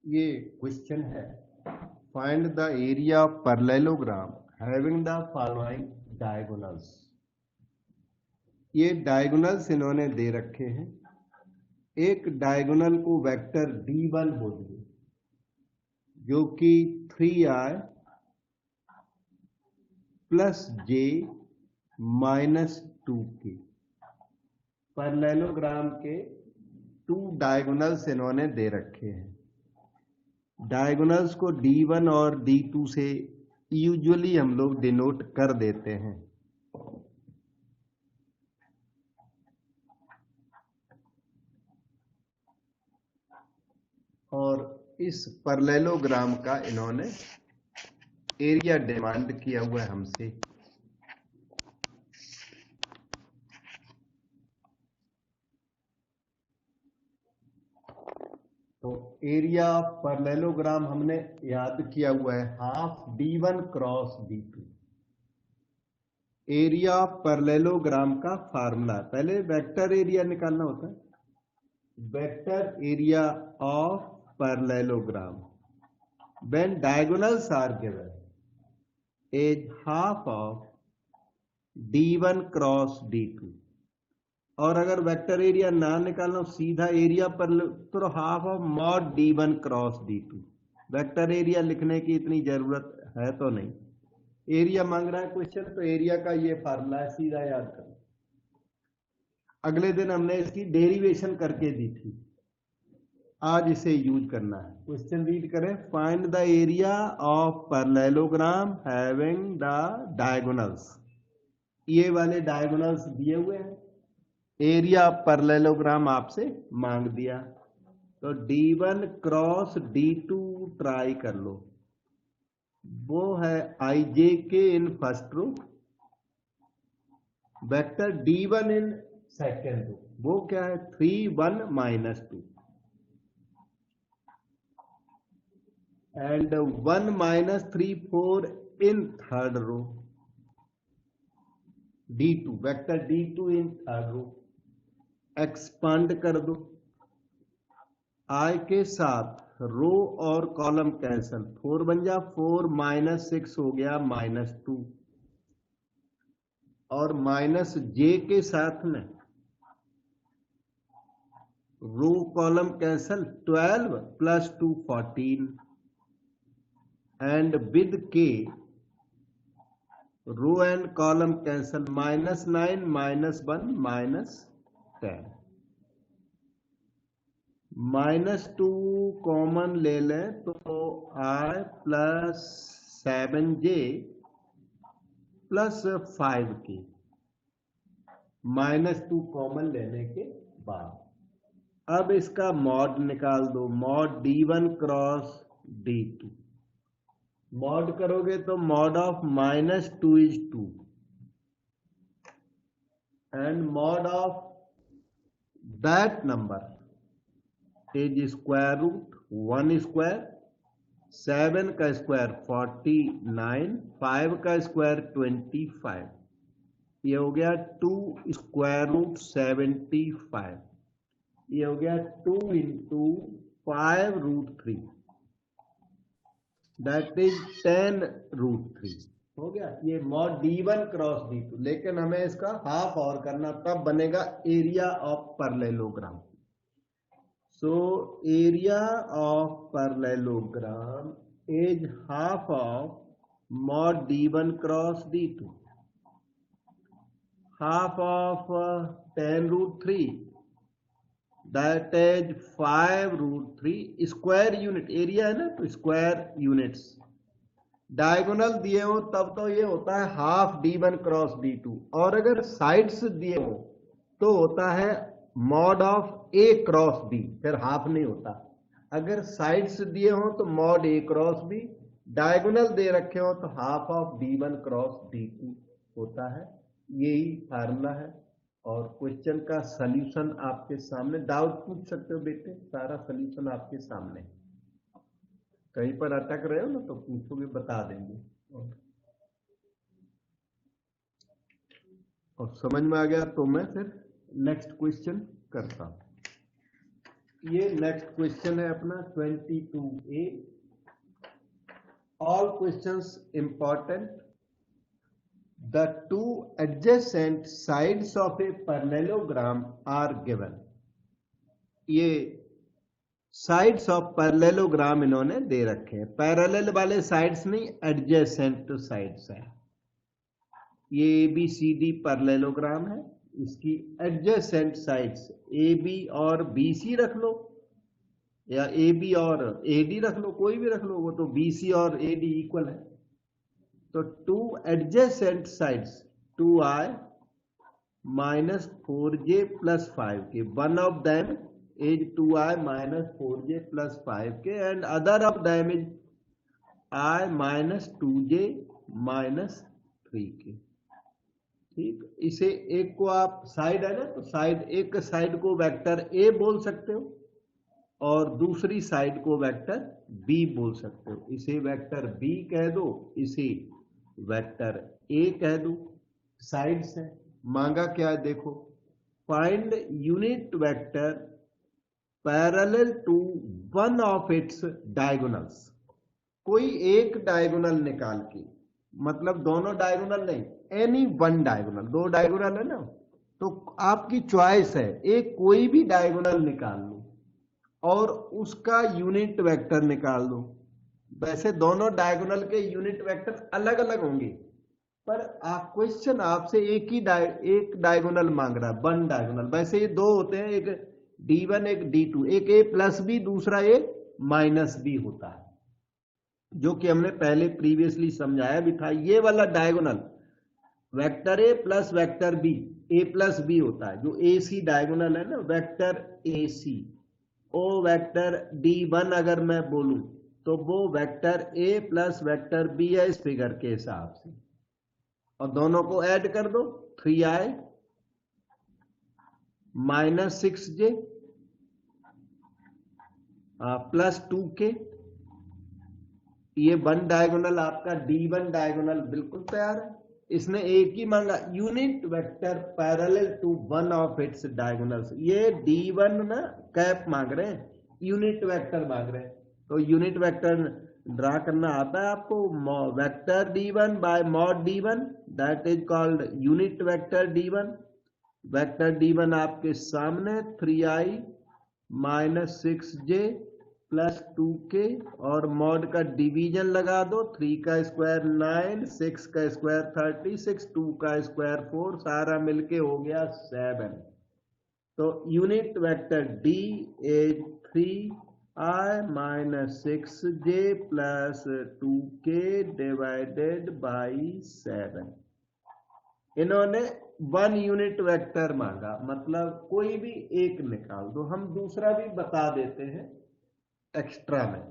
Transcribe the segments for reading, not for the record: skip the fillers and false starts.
ये क्वेश्चन है, find the area of parallelogram having the following diagonals. ये diagonals इन्होंने दे रखे हैं। एक डायगोनल को वेक्टर D1 बोलिए, जो कि 3i प्लस j माइनस 2 के पैरेललोग्राम के 2 डायगोनल्स इन्होंने दे रखे हैं। डायगोनल्स को D1 और D2 से यूजुअली हम लोग डिनोट कर देते हैं। और इस पैरेललोग्राम का इन्होंने एरिया डिमांड किया हुआ है हमसे। तो एरिया पैरेललोग्राम हमने याद किया हुआ है half D1 cross D2। Area parallelogram का फार्मूला, पहले वेक्टर एरिया निकालना होता है। Vector area of parallelogram when diagonals are given is half of D1 cross D2। और अगर वेक्टर एरिया ना निकालना सीधा एरिया पर तो half of mod D1 cross D2। Vector area लिखने की इतनी जरूरत है तो नहीं। एरिया मांग रहा है क्वेश्चन, तो एरिया का ये फार्मूला है, सीधा याद करो। अगले दिन हमने इसकी डेरिवेशन करके दी थी, आज इसे यूज करना है। क्वेश्चन रीड करें, find the area of parallelogram having the diagonals. ये वाले डायगोनल्स दिए हुए हैं, एरिया पैरेललोग्राम आपसे मांग दिया, तो D1 क्रॉस D2 ट्राई कर लो। वो है IJ के in first row, vector D1 in second row. वो क्या है 3 1 minus 2 and 1 minus 3 4 in third row. D2 vector D2 in third row expand कर दो। I के साथ रो और कॉलम कैंसल, 4 बन जा 4 माइनस 6 हो गया माइनस 2, और माइनस J के साथ में row column cancel, 12 plus 2 14 and with K row and column cancel, minus 9 minus 1 minus 10। Minus 2 common ले लें तो I plus 7J plus 5K। Minus 2 common लेने के बाद अब इसका मॉड निकाल दो, mod D1 cross D2। Mod करोगे तो mod of minus 2 is 2 and mod of that number is square root 1 square, 7 का स्क्वायर 49, 5 का स्क्वायर 25। ये हो गया 2 स्क्वायर रूट 75। ये हो गया 2 into 5 root 3, that is 10 root 3 हो गया। ये मॉड D1 क्रॉस D2, लेकिन हमें इसका हाफ और करना, तब बनेगा area of parallelogram. So area of parallelogram is half of mod D1 cross D2, half of 10 root 3, that is 5 root 3 square unit। Area है ना, तो स्क्वायर यूनिट्स। डायगोनल दिए हो तब तो ये होता है हाफ D1 क्रॉस D2, और अगर साइड्स दिए हो तो होता है mod of A cross B, फिर हाफ नहीं होता। अगर साइड्स दिए हो तो mod A cross B, diagonal दे रखे हो तो half of D1 cross D2 होता है। यही फार्मूला है। और क्वेश्चन का सॉल्यूशन आपके सामने, डाउट पूछ सकते हो बेटे, सारा सॉल्यूशन आपके सामने। कहीं पर अटक रहे हो ना तो पूछोगे, बता देंगे। और समझ में आ गया तो मैं फिर नेक्स्ट क्वेश्चन करता हूं। ये नेक्स्ट क्वेश्चन है अपना 22A। All questions important. The two adjacent sides of a parallelogram are given। ये साइड्स ऑफ पैरेललोग्राम इन्होंने दे रखे हैं। पैरेलल वाले साइड्स नहीं, एडजेसेंट साइड्स हैं। ये ABCD पैरेललोग्राम है, इसकी एडजेसेंट साइड्स AB और BC रख लो, या AB और AD रख लो, कोई भी रख लो, वो तो BC और AD इक्वल है। तो two adjacent sides 2i minus 4j plus 5k, one of them is 2i minus 4j plus 5k and other of them is i minus 2j minus 3k। ठीक, इसे एक को आप साइड है ना, तो साइड, एक साइड को वेक्टर A बोल सकते हो और दूसरी साइड को वेक्टर B बोल सकते हो। इसे वेक्टर B कह दो, इसे वेक्टर A कह दो। साइड्स है, मांगा क्या है देखो, find unit vector parallel to one of its diagonals. कोई एक डायगोनल निकाल के, मतलब दोनों डायगोनल नहीं, एनी वन डायगोनल, दो डायगोनल है ना, तो आपकी चॉइस है, एक कोई भी डायगोनल निकाल लो और उसका यूनिट वेक्टर निकाल दो। वैसे दोनों डायगोनल के यूनिट वेक्टर अलग अलग होंगे, पर क्वेश्चन आपसे एक डायगोनल मांग रहा है, वन डायगोनल। वैसे ये दो होते हैं, एक D1 एक D2, एक A प्लस B, दूसरा A माइनस B होता है, जो कि हमने पहले प्रीवियसली समझाया भी था। ये वाला diagonal vector A plus vector B, A plus B होता है। जो AC डायगोनल है ना, वेक्टर AC, ओ वेक्टर D1 अगर मैं बोलूं तो वो vector A plus vector B है इस फिगर के हिसाब से, और दोनों को ऐड कर दो, 3i minus 6j plus 2k। ये वन डायगोनल आपका D1 डायगोनल बिल्कुल तैयार है। इसने एक ही मांगा, unit vector parallel to one of its diagonals. ये D1 ना कैप मांग रहे हैं, यूनिट वेक्टर मांग रहे हैं। तो यूनिट वेक्टर ड्रा करना आता है आपको, vector D1 bye mod D1, that is called unit vector D1। Vector D1 आपके सामने 3i minus 6j plus 2k, और मॉड का डिवीजन लगा दो, 3 का स्क्वायर 9, 6 का स्क्वायर 36, 2 का स्क्वायर 4, सारा मिलके हो गया 7। तो unit vector D is 3i minus 6j plus 2k divided by 7। इन्होंने वन यूनिट वेक्टर मांगा, मतलब कोई भी एक निकाल दो। हम दूसरा भी बता देते हैं एक्स्ट्रा में,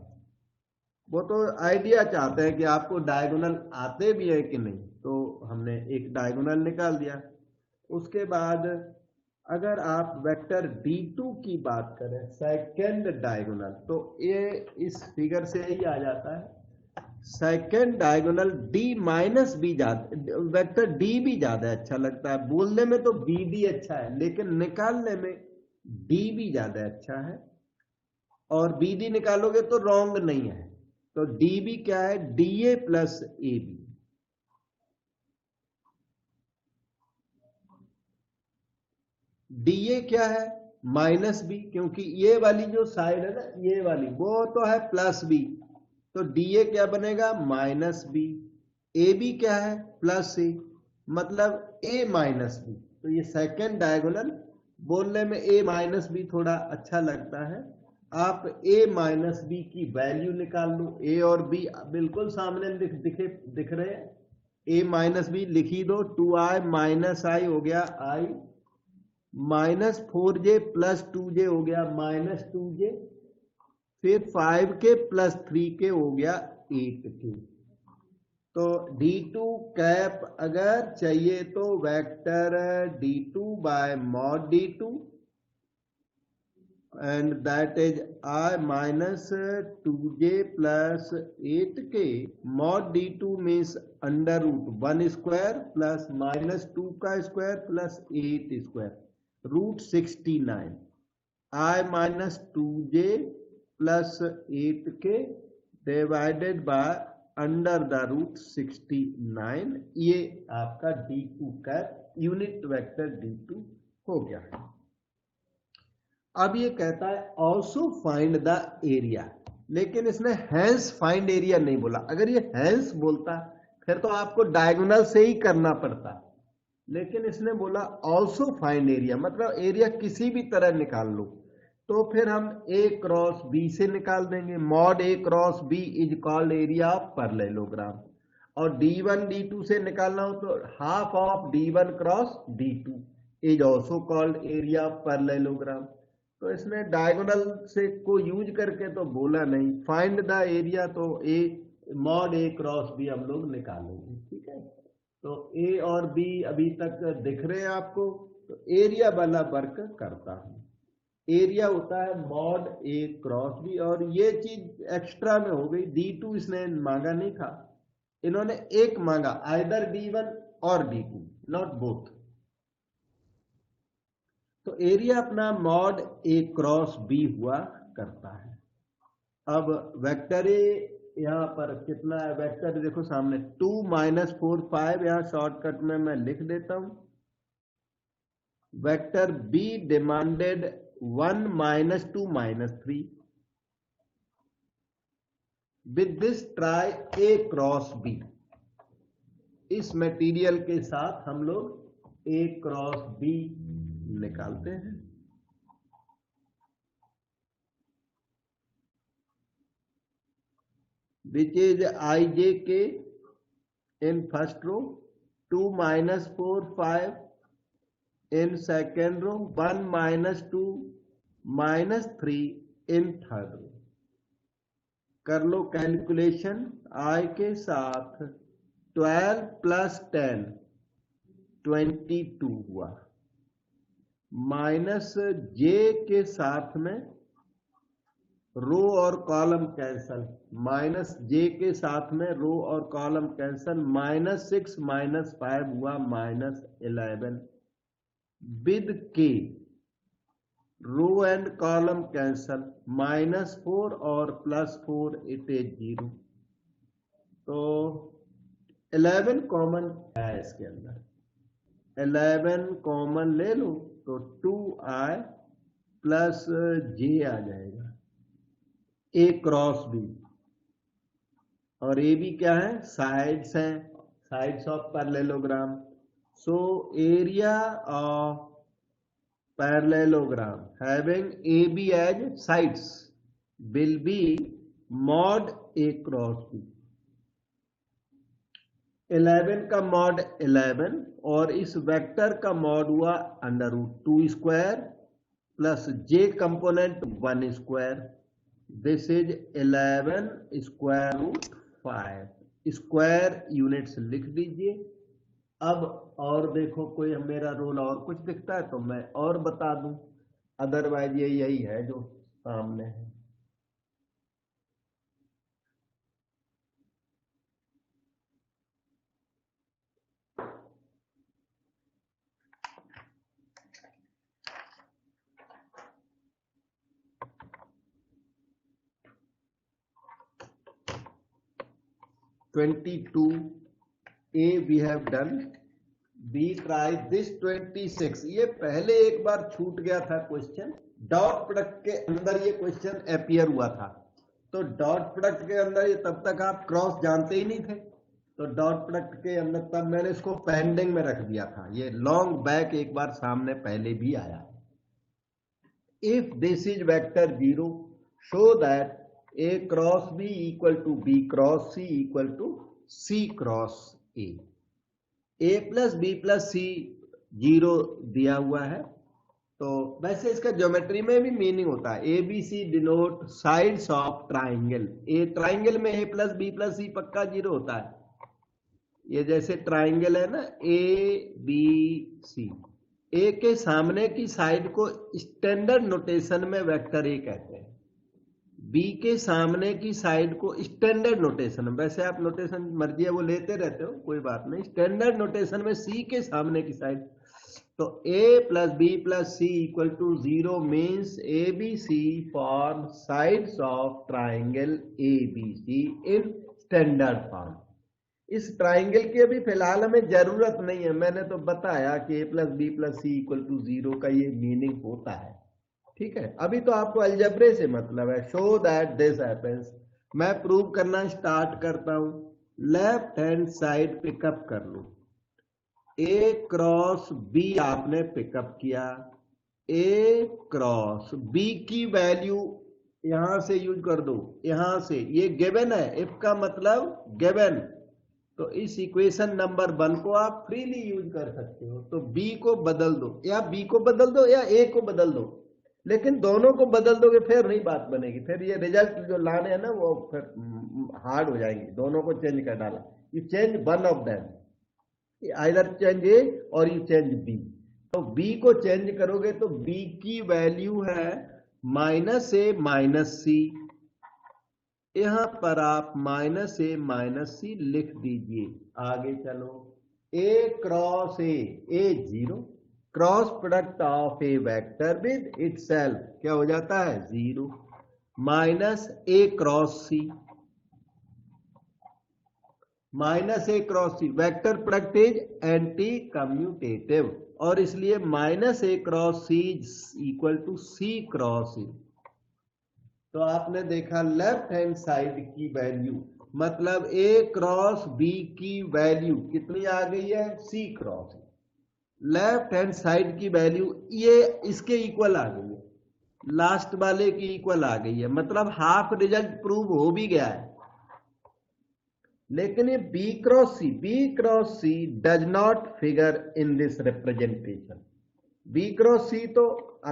वो तो आइडिया चाहते हैं कि आपको डायगोनल आते भी है कि नहीं, तो हमने एक डायगोनल निकाल दिया। उसके बाद अगर आप वेक्टर D2 की बात करें, सेकंड डायगोनल, तो ये इस फिगर से ही आ जाता है। Second diagonal D minus B ज्यादा, वेक्टर D भी ज्यादा अच्छा लगता है। बोलने में तो BD अच्छा है, लेकिन निकालने में D भी ज्यादा अच्छा है, और BD निकालोगे तो रॉन्ग नहीं है। तो DB क्या है, DA प्लस AB। DA क्या है, माइनस B, क्योंकि ये वाली जो साइड है ना, ये वाली, वो तो है प्लस B, तो DA क्या बनेगा, माइनस B। AB क्या है, प्लस A, मतलब A माइनस B। तो ये सेकंड डायगोनल, बोलने में A माइनस B थोड़ा अच्छा लगता है। आप A माइनस B की वैल्यू निकाल लो, A और B बिल्कुल सामने दिख रहे हैं। A माइनस B लिखी दो, 2i माइनस i हो गया i, minus 4j plus 2j हो गया माइनस 2j, फिर 5k प्लस 3k हो गया 8k। तो D2 कैप अगर चाहिए तो vector D2 by mod D2, and that is I minus 2j plus 8k। Mod D2 means under root 1 square plus minus 2 का square plus 8 square, root 69। I minus 2j plus 8k divided by under the root 69। ये आपका D2 का unit vector D2 हो गया। अब ये कहता है ऑल्सो फाइंड द एरिया, लेकिन इसने हैंस फाइंड एरिया नहीं बोला। अगर ये हैंस बोलता फिर तो आपको डायगोनल से ही करना पड़ता, लेकिन इसने बोला ऑल्सो फाइंड एरिया, मतलब एरिया किसी भी तरह निकाल लो। तो फिर हम A क्रॉस B से निकाल देंगे। Mod A cross B is called area of parallelogram. और D1 D2 से निकालना हो तो half of D1 cross D2 is also called area of parallelogram. तो इसने डायगोनल से को यूज करके तो बोला नहीं, फाइंड द एरिया, तो मॉड A क्रॉस B हम लोग निकालेंगे। ठीक है, तो A और B अभी तक दिख रहे हैं आपको। तो एरिया वाला वर्क करता हूं। एरिया होता है मॉड A क्रॉस B, और ये चीज एक्स्ट्रा में हो गई। D2 इसने मांगा नहीं था, इन्होंने एक मांगा, आइदर D1 और D2, नॉट बोथ। तो एरिया अपना मॉड A क्रॉस B हुआ करता है। अब वेक्टर ए यहां पर कितना है, वेक्टर देखो सामने 2 - 4 5, यहां शॉर्टकट में मैं लिख देता हूं। Vector B demanded 1 - 2 - 3। With this try A cross B। इस मटेरियल के साथ हम लोग A क्रॉस B निकालते हैं। Which is IJK in first row, 2 - 4 5 in second row, 1 - 2 - 3 in third row। कर लो कैलकुलेशन। I के साथ 12 + 10 22 हुआ, माइनस J के साथ में रो और कॉलम कैंसल, -J के साथ में रो और कॉलम कैंसल, -6 - 5 हुआ -11। With K row and column cancel, -4 और +4 इट इज 0। तो 11 कॉमन है इसके अंदर, 11 कॉमन ले लो तो 2I + J आ जाएगा। A क्रॉस B, और ए बी क्या है, साइड्स हैं, sides of parallelogram. So area of parallelogram having AB as sides will be mod A cross B। 11 का मॉड 11, और इस वेक्टर का मॉड हुआ √2² plus J component 1²। This is 11 √5। Square units लिख दीजिए। अब और देखो कोई मेरा रोल और कुछ दिखता है तो मैं और बता दूं, अदरवाइज ये यही है जो सामने है। A we have done, B try this 26। ये पहले एक बार छूट गया था क्वेश्चन, डॉट प्रोडक्ट के अंदर ये क्वेश्चन अपीयर हुआ था। तो डॉट प्रोडक्ट के अंदर ये तब तक आप क्रॉस जानते ही नहीं थे, तो डॉट प्रोडक्ट के अंदर तब मैंने इसको पेंडिंग में रख दिया था। ये लॉन्ग बैक एक बार सामने पहले भी आया। If this is vector 0 show that A cross B = B cross C = C cross A। A + B + C 0 दिया हुआ है। तो वैसे इसका ज्योमेट्री में भी मीनिंग होता है। ABC denote sides of triangle. A triangle में A + B + C पक्का 0 होता है। ये जैसे ट्राइंगल है ना ABC, A के सामने की साइड को स्टैंडर्ड नोटेशन में वेक्टर A कहते हैं। B के सामने की साइड को स्टैंडर्ड नोटेशन, वैसे आप नोटेशन मर्जी है वो लेते रहते हो, कोई बात नहीं। स्टैंडर्ड नोटेशन में C के सामने की साइड तो a plus b plus c equal to 0 means ABC form sides of triangle ABC in standard form. इस ट्राइंगल की अभी फिलहाल हमें जरूरत नहीं है, मैंने तो बताया कि a plus b plus c equal to 0 का ये मीनिंग होता है, ठीक है। अभी तो आपको अलजेब्रे से मतलब है। शो दैट दिस हैपेंस, मैं प्रूव करना स्टार्ट करता हूं। लेफ्ट हैंड साइड पिकअप कर लो, ए क्रॉस बी आपने पिकअप किया, ए क्रॉस बी की वैल्यू यहां से यूज कर दो, यहां से, ये गिवन है, इफ का मतलब गिवन, तो इस इक्वेशन नंबर 1 को आप फ्रीली यूज कर सकते हो। तो बी को बदल दो, या बी को बदल दो या ए को बदल दो, लेकिन दोनों को बदल दोगे फिर नहीं बात बनेगी, फिर ये रिजल्ट जो लाने हैं ना वो फिर हार्ड हो जाएंगे। दोनों को चेंज कर डाला, you change one of them, either change A और यू चेंज बी। तो बी को चेंज करोगे तो बी की वैल्यू है -a -c, यहां पर आप -a -c लिख दीजिए। आगे चलो, a cross a 0, cross product of a vector with itself क्या हो जाता है 0, minus a cross c, -a cross c, vector product is anti commutative, और इसलिए -a cross c equal to c cross a। तो आपने देखा लेफ्ट हैंड साइड की वैल्यू, मतलब a क्रॉस b की वैल्यू कितनी आ गई है, c cross a। Left hand side की वैल्यू ये इसके इक्वल आ गई है, लास्ट वाले की इक्वल आ गई है, मतलब हाफ रिजल्ट प्रूव हो भी गया है। लेकिन ये b cross c does not figure in this representation. b cross c तो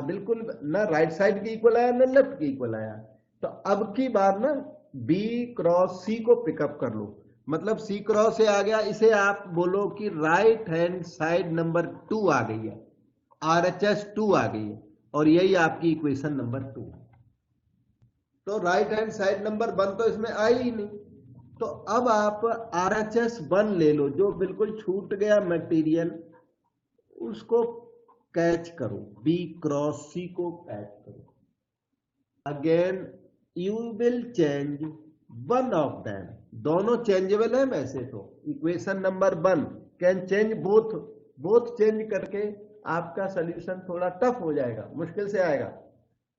बिल्कुल ना राइट साइड की इक्वल आया ना लेफ्ट की इक्वल आया। तो अब की बार ना b क्रॉस c को पिकअप कर लो, मतलब c क्रॉस a आ गया, इसे आप बोलो कि राइट हैंड साइड नंबर 2 आ गई है, RHS 2 आ गई है, और यही आपकी इक्वेशन नंबर 2। तो राइट हैंड साइड नंबर 1 तो इसमें आई ही नहीं। तो अब आप RHS 1 ले लो, जो बिल्कुल छूट गया मटेरियल उसको कैच करो, B क्रॉस C को कैच करो। Again you will change one of them, दोनों चेंजेबल है वैसे तो। Equation number 1 can change both change करके आपका सोल्यूशन थोड़ा टफ हो जाएगा, मुश्किल से आएगा,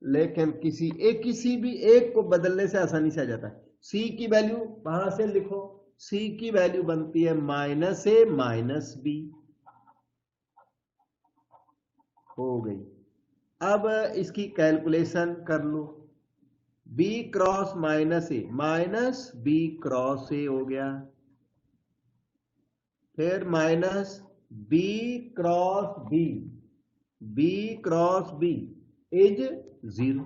लेकिन किसी भी एक को बदलने से आसानी से आ जाता है। C की वैल्यू वहां से लिखो, C की वैल्यू बनती है -a -b, हो गई। अब इसकी कैलकुलेशन कर लो, b cross -a -b cross a हो गया, फिर -b cross b is 0,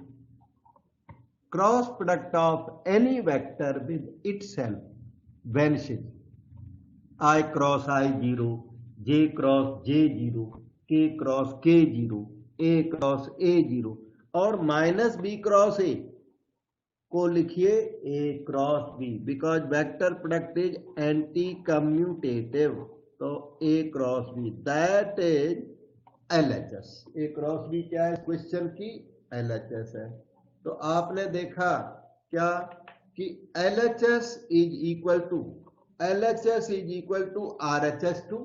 cross product of any vector with itself vanishes, I cross I 0, j cross j 0, k cross k 0, a cross a 0, और -b cross a को लिखिए a cross b, because vector product is anti commutative. तो a cross b that is LHS। a cross b क्या है question की, LHS है। तो आपने देखा क्या कि LHS is equal to RHS 2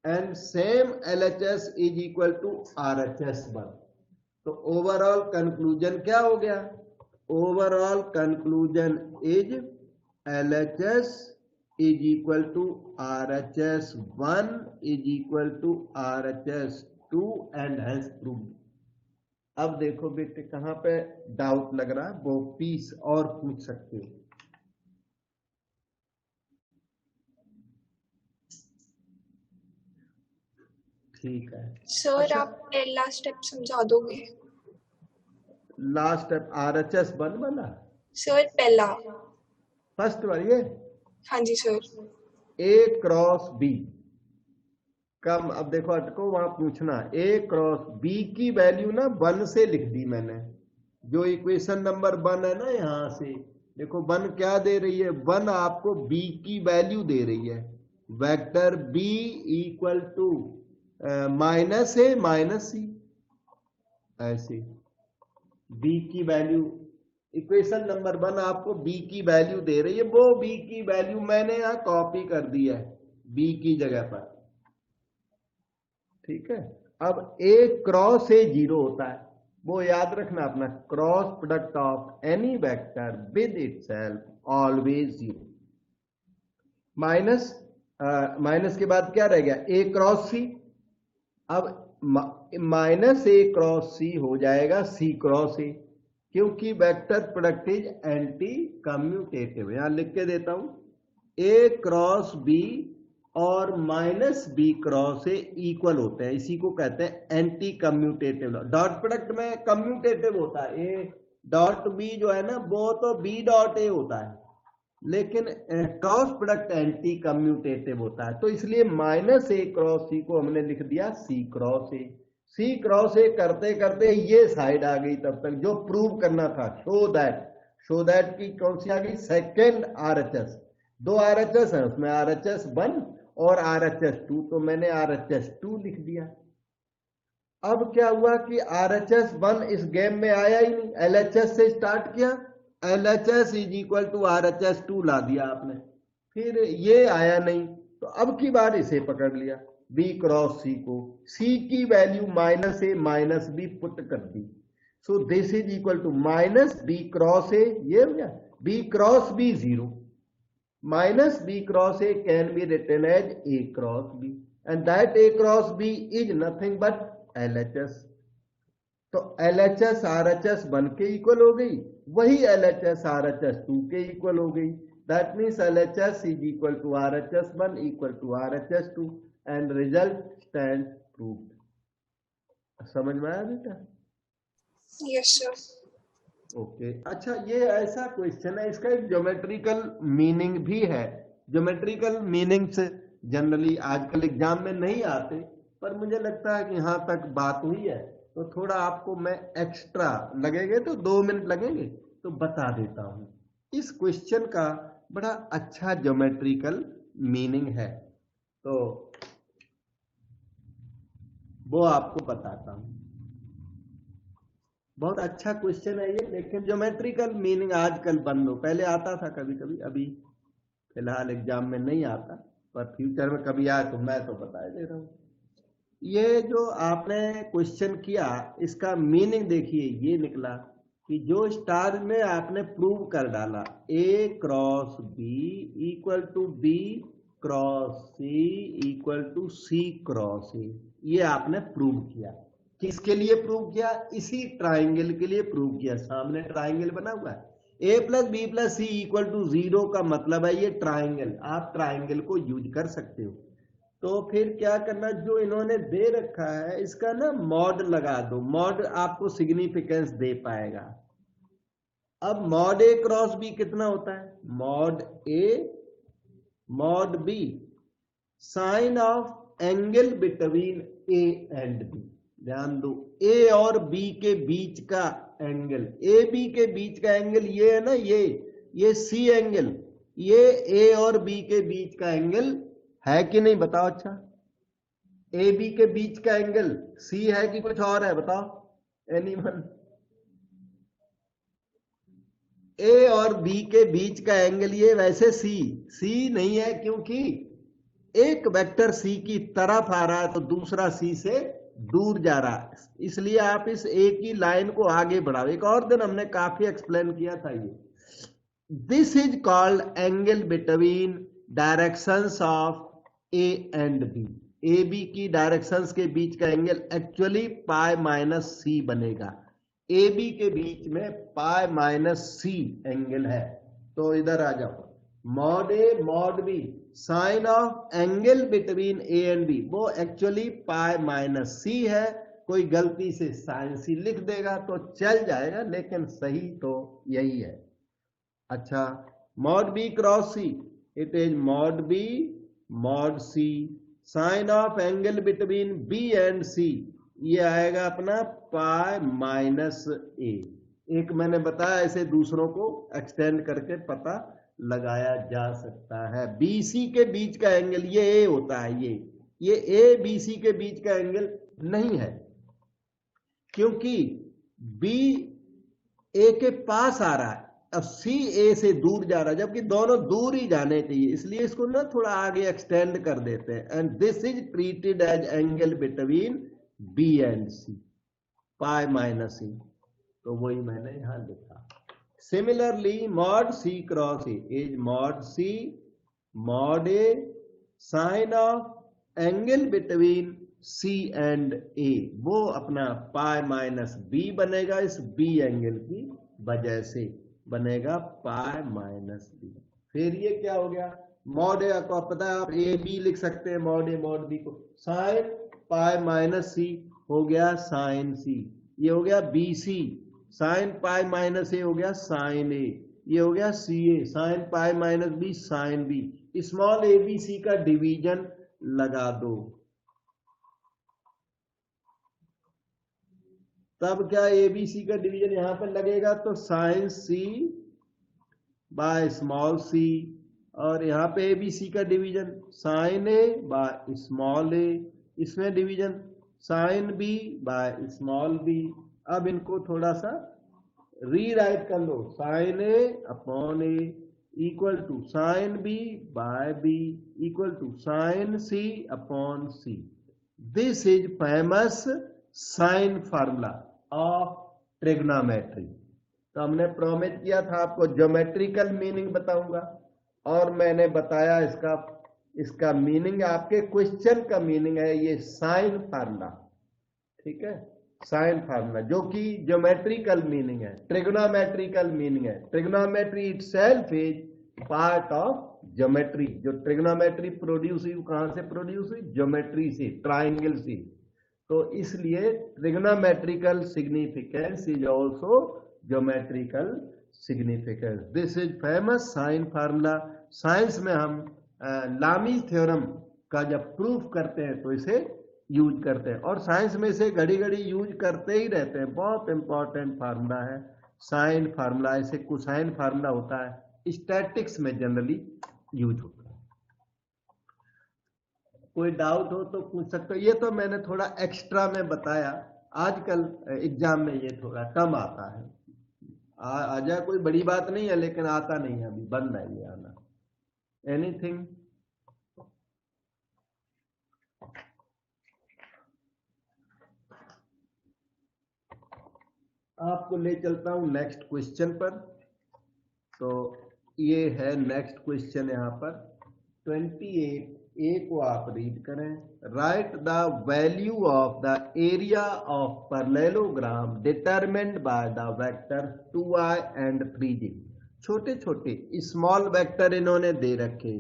and same LHS is equal to RHS 1। तो ओवरऑल कंक्लूजन क्या हो गया, overall conclusion is LHS is equal to RHS 1 is equal to RHS 2 and has proved. अब देखो बेटे कहां पे डाउट लग रहा है, वो पीस और पूछ सकते हो। ठीक है सर, अच्छा, आप पहला स्टेप समझा दोगे? लास्ट स्टेप RHS 1 वाला सर पहला, फर्स्ट वाला ये, हाँ जी सर। A क्रॉस B कम, अब देखो अटको वहां पूछना, A क्रॉस B की वैल्यू ना 1 से लिख दी मैंने, जो इक्वेशन नंबर 1 है ना, यहां से देखो 1 क्या दे रही है, 1 आपको B की वैल्यू दे रही है, vector B equal to minus A minus C, ऐसे बी की वैल्यू, इक्वेशन नंबर 1 आपको बी की वैल्यू दे रही है, वो बी की वैल्यू मैंने यहां कॉपी कर दी है बी की जगह पर, ठीक है। अब ए क्रॉस ए 0 होता है, वो याद रखना अपना, cross product of any vector with itself always 0। Minus minus के बाद क्या रह गया, ए क्रॉस सी। अब माइनस ए क्रॉस सी हो जाएगा सी क्रॉस ए, क्योंकि vector product is anti commutative. यहां लिख के देता हूं, ए क्रॉस बी और minus b cross a equal होते हैं, इसी को कहते हैं एंटी कम्यूटेटिव। डॉट प्रोडक्ट में कम्यूटेटिव होता है, ए डॉट बी जो है ना वो तो बी डॉट ए होता है, लेकिन क्रॉस प्रोडक्ट एंटी कम्यूटेटिव होता है। तो इसलिए माइनस ए क्रॉस सी को हमने लिख दिया सी क्रॉस ए। सी क्रॉस ए करते करते ये साइड आ गई, तब तक जो प्रूव करना था, शो दैट की कौन सी आ गई, सेकेंड आरएचएस। 2 आरएचएस है, उसमें आरएचएस 1 और आरएचएस 2, तो मैंने आरएचएस 2 लिख दिया। अब क्या हुआ कि आरएचएस 1 इस गेम में आया ही नहीं, एलएचएस से स्टार्ट किया, LHS is equal to RHS 2 ला दिया आपने, फिर ये आया नहीं, तो अब की बार इसे पकड़ लिया, B क्रॉस C को, C की value minus A minus B put कर दी, so this is equal to minus B cross A, ये हो गया B cross B 0, minus B cross A can be written as A cross B, and that A cross B is nothing but LHS। तो LHS RHS 1 के equal हो गई, वही LHS RHS 2 के equal हो गई, that means LHS is equal to RHS 1 equal to RHS 2 and result stand proved. समझ में आया बेटा? Yes sir. ओके, अच्छा ये ऐसा क्वेश्चन है, इसका एक ज्योमेट्रिकल मीनिंग भी है। ज्योमेट्रिकल मीनिंग्स जनरली आजकल एग्जाम में नहीं आते, पर मुझे लगता है कि यहां तक बात हुई है तो थोड़ा आपको मैं एक्स्ट्रा लगेंगे, तो 2 मिनट लगेंगे तो बता देता हूं। इस क्वेश्चन का बड़ा अच्छा ज्योमेट्रिकल मीनिंग है, तो वो आपको बताता हूं। बहुत अच्छा क्वेश्चन है ये, लेकिन ज्योमेट्रिकल मीनिंग आजकल बंद हो, पहले आता था कभी कभी, अभी फिलहाल एग्जाम में नहीं आता, पर फ्यूचर में कभी आए तो मैं तो बता दे रहा हूं। ये जो आपने क्वेश्चन किया, इसका मीनिंग देखिए, ये निकला कि जो स्टार में आपने प्रूव कर डाला, A cross B equal to B cross C equal to C cross A, ये आपने प्रूव किया। किसके लिए प्रूव किया? इसी ट्राइंगल के लिए प्रूव किया, सामने ट्राइंगल बना हुआ है, A plus B plus C equal to 0 का मतलब है ये ट्राइंगल, आप ट्राइंगल को यूज कर सकते हो। तो फिर क्या करना, जो इन्होंने दे रखा है इसका ना मॉड लगा दो, मॉड आपको सिग्निफिकेंस दे पाएगा। अब मॉड ए क्रॉस बी कितना होता है, mod A mod b sine of angle between a and b. ध्यान दो, ए और बी के बीच का एंगल, ए बी के बीच का एंगल ये है ना, ये सी एंगल, ये ए और बी के बीच का एंगल है कि नहीं, बताओ। अच्छा, ए बी के बीच का एंगल सी है कि कुछ और है, बताओ एनीवन। ए और बी के बीच का एंगल ये वैसे सी नहीं है, क्योंकि एक वेक्टर सी की तरफ आ रहा है तो दूसरा सी से दूर जा रहा है, इसलिए आप इस ए की लाइन को आगे बढ़ाओ। एक और दिन हमने काफी एक्सप्लेन किया था ये, this is called angle between directions of a and b. A b की डायरेक्शंस के बीच का angle actually pi minus c बनेगा, ए बी के बीच में पाई माइनस सी एंगल है। तो इधर आ जाओ, mod A mod b sine of angle between a and b, वो एक्चुअली पाई माइनस सी है। कोई गलती से साइन सी लिख देगा तो चल जाएगा, लेकिन सही तो यही है। अच्छा, mod B cross C, it is mod B mod C sine of angle between B and C, ये आएगा अपना पाई माइनस ए। एक मैंने बताया, ऐसे दूसरों को एक्सटेंड करके पता लगाया जा सकता है। बी सी के बीच का एंगल ये ए होता है, ये ए बी सी के बीच का एंगल नहीं है, क्योंकि बी ए के पास आ रहा है और सी ए से दूर जा रहा है, जबकि दोनों दूर ही जाने चाहिए, इसलिए इसको ना थोड़ा आगे एक्सटेंड कर देते हैं। And this is treated as angle between B and C, pi minus C, तो वही मैंने यहां लिखा। Similarly mod C cross A is mod C mod A sine of angle between C and A, वो अपना पाई माइनस बी बनेगा, इस B angle की वजह से बनेगा पाई माइनस बी। फिर ये क्या हो गया, मॉड ए को पता है, आप ए बी लिख सकते हैं, मॉड ए मॉड बी को, साइन पाई माइनस सी हो गया साइन सी, ये हो गया B C, sine pi minus A हो गया साइन ए, ये हो गया C A, sine pi minus B sine B. Small A B C का डिवीजन लगा दो, तब क्या ए बी सी का डिवीजन यहां पर लगेगा, तो sine C by small c, और यहां पे ए बी सी का division sine A by small a, इसमें division sine B by small b. अब इनको थोड़ा सा रीराइट कर लो, sine A upon a equal to sine B by b equal to sine C upon c. This is famous sine formula of trigonometry. तो हमने promise किया था आपको ज्योमेट्रिकल मीनिंग बताऊंगा, और मैंने बताया इसका मीनिंग आपके क्वेश्चन का मीनिंग है ये साइन फार्मूला, ठीक है, साइन फार्मूला जो कि ज्योमेट्रिकल मीनिंग है, ट्रिग्नोमेट्रिकल मीनिंग है। Trigonometry itself is part of geometry. जो ट्रिग्नोमेट्री प्रोड्यूस हुई कहां से प्रोड्यूस हुई, ज्योमेट्री से, ट्राइंगल से। तो इसलिए trigonometrical significance is also geometrical significance. This is famous sine formula. Science में हम लामी थ्योरम का जब प्रूफ करते हैं तो इसे यूज करते हैं, और साइंस में इसे घड़ी घड़ी यूज करते ही रहते हैं। बहुत इंपॉर्टेंट फार्मूला है साइन फार्मूला। इसे कोसाइन फार्मूला होता है, स्टैटिक्स में जनरली यूज होता है। कोई डाउट हो तो पूछ सकते हो। ये तो मैंने थोड़ा एक्स्ट्रा में बताया, आजकल एग्जाम में ये थोड़ा कम आता है। आ जाए कोई बड़ी बात नहीं है, लेकिन आता नहीं है, अभी बंद है ये आना। एनीथिंग? आपको ले चलता हूं नेक्स्ट क्वेश्चन पर। तो ये है नेक्स्ट क्वेश्चन यहां पर 28 ए को आप रीड करें। Right the value of the area of parallelogram determined by the vector 2i and 3j। छोटे छोटे स्मॉल वेक्टर इन्होंने दे रखे।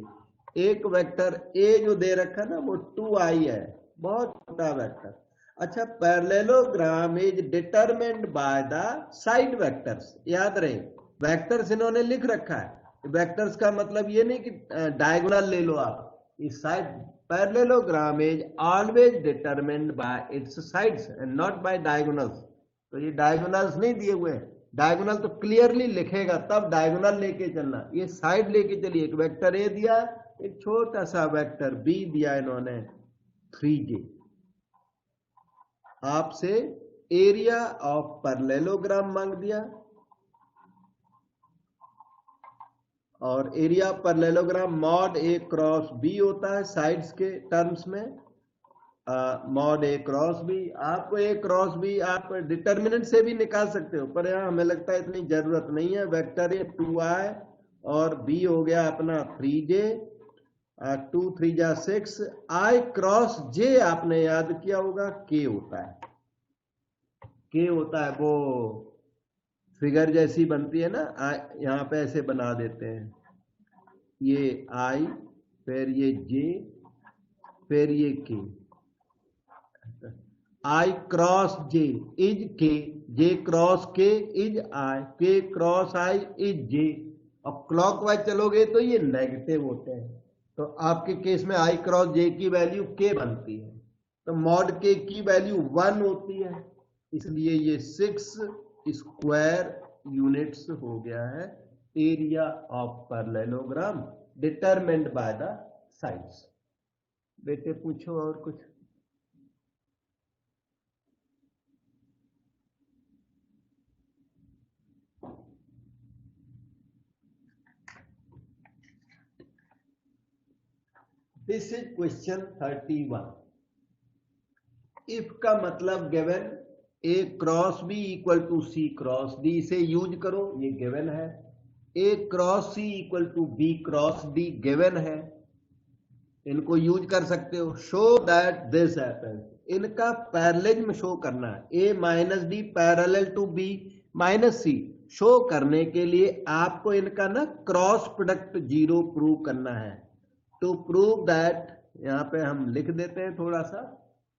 एक वेक्टर ए जो दे रखा ना वो 2i है, बहुत छोटा वेक्टर। अच्छा, parallelogram is determined by the side vectors. याद रहे, वेक्टर्स इन्होंने लिख रखा है। वेक्टर्स का मतलब ये नहीं कि डायगोनल ले लो आप, इस side. Parallelogram is always determined by its sides and not by diagonals. तो ये डायगोनल्स नहीं दिए हुए हैं, डायगोनल तो क्लियरली लिखेगा तब डायगोनल लेके चलना। ये साइड लेके चलिए। एक वेक्टर ए दिया, एक छोटा सा वेक्टर बी दिया इन्होंने 3j। आपसे एरिया ऑफ पैरेललोग्राम मांग दिया, और area of parallelogram mod a cross b होता है साइड्स के टर्म्स में। मॉड ए क्रॉस बी, आपको ए क्रॉस बी आप डिटर्मिनेंट से भी निकाल सकते हो, पर यहां हमें लगता है इतनी जरूरत नहीं है। वेक्टर ए 2i और बी हो गया अपना 3j, 2 3 जा 6। आई क्रॉस जे आपने याद किया होगा के होता है, के होता है वो फिगर जैसी बनती है ना, यहां पे ऐसे बना देते हैं, ये आई, फिर ये जे, फिर ये के। आई क्रॉस जे इज के, जे क्रॉस के इज आई, के क्रॉस आई इज जे। अब क्लॉकवाइज चलोगे तो ये नेगेटिव होते हैं, तो आपके केस में आई क्रॉस जे की वैल्यू के बनती है, तो मॉड के की वैल्यू 1 होती है, इसलिए ये 6 स्क्वायर यूनिट्स हो गया है area of parallelogram determined by the sides. बेटे पूछो और कुछ। This is question 31। इफ का मतलब given A cross B equal to C cross D, इसे यूज करो, ये गिवन है। A cross C equal to B cross D given है, इनको यूज कर सकते हो। शो दैट दिस हैपेंस, इनका पैरेललिज्म शो करना है। A minus D parallel to B minus C, show करने के लिए आपको इनका ना क्रॉस प्रोडक्ट जीरो प्रूव करना है। टू प्रूव दैट, यहां पे हम लिख देते हैं थोड़ा सा,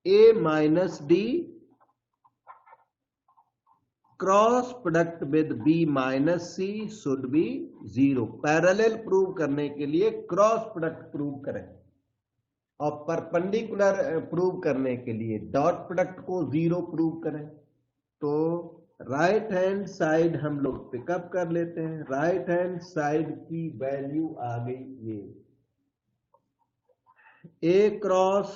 A minus D cross product with B minus C should be zero. Parallel prove करने के लिए क्रॉस प्रोडक्ट प्रूव करें, और परपेंडिकुलर प्रूव करने के लिए डॉट प्रोडक्ट को जीरो प्रूव करें। तो राइट हैंड साइड हम लोग पिकअप कर लेते हैं। राइट हैंड साइड की वैल्यू आ गई ये, A cross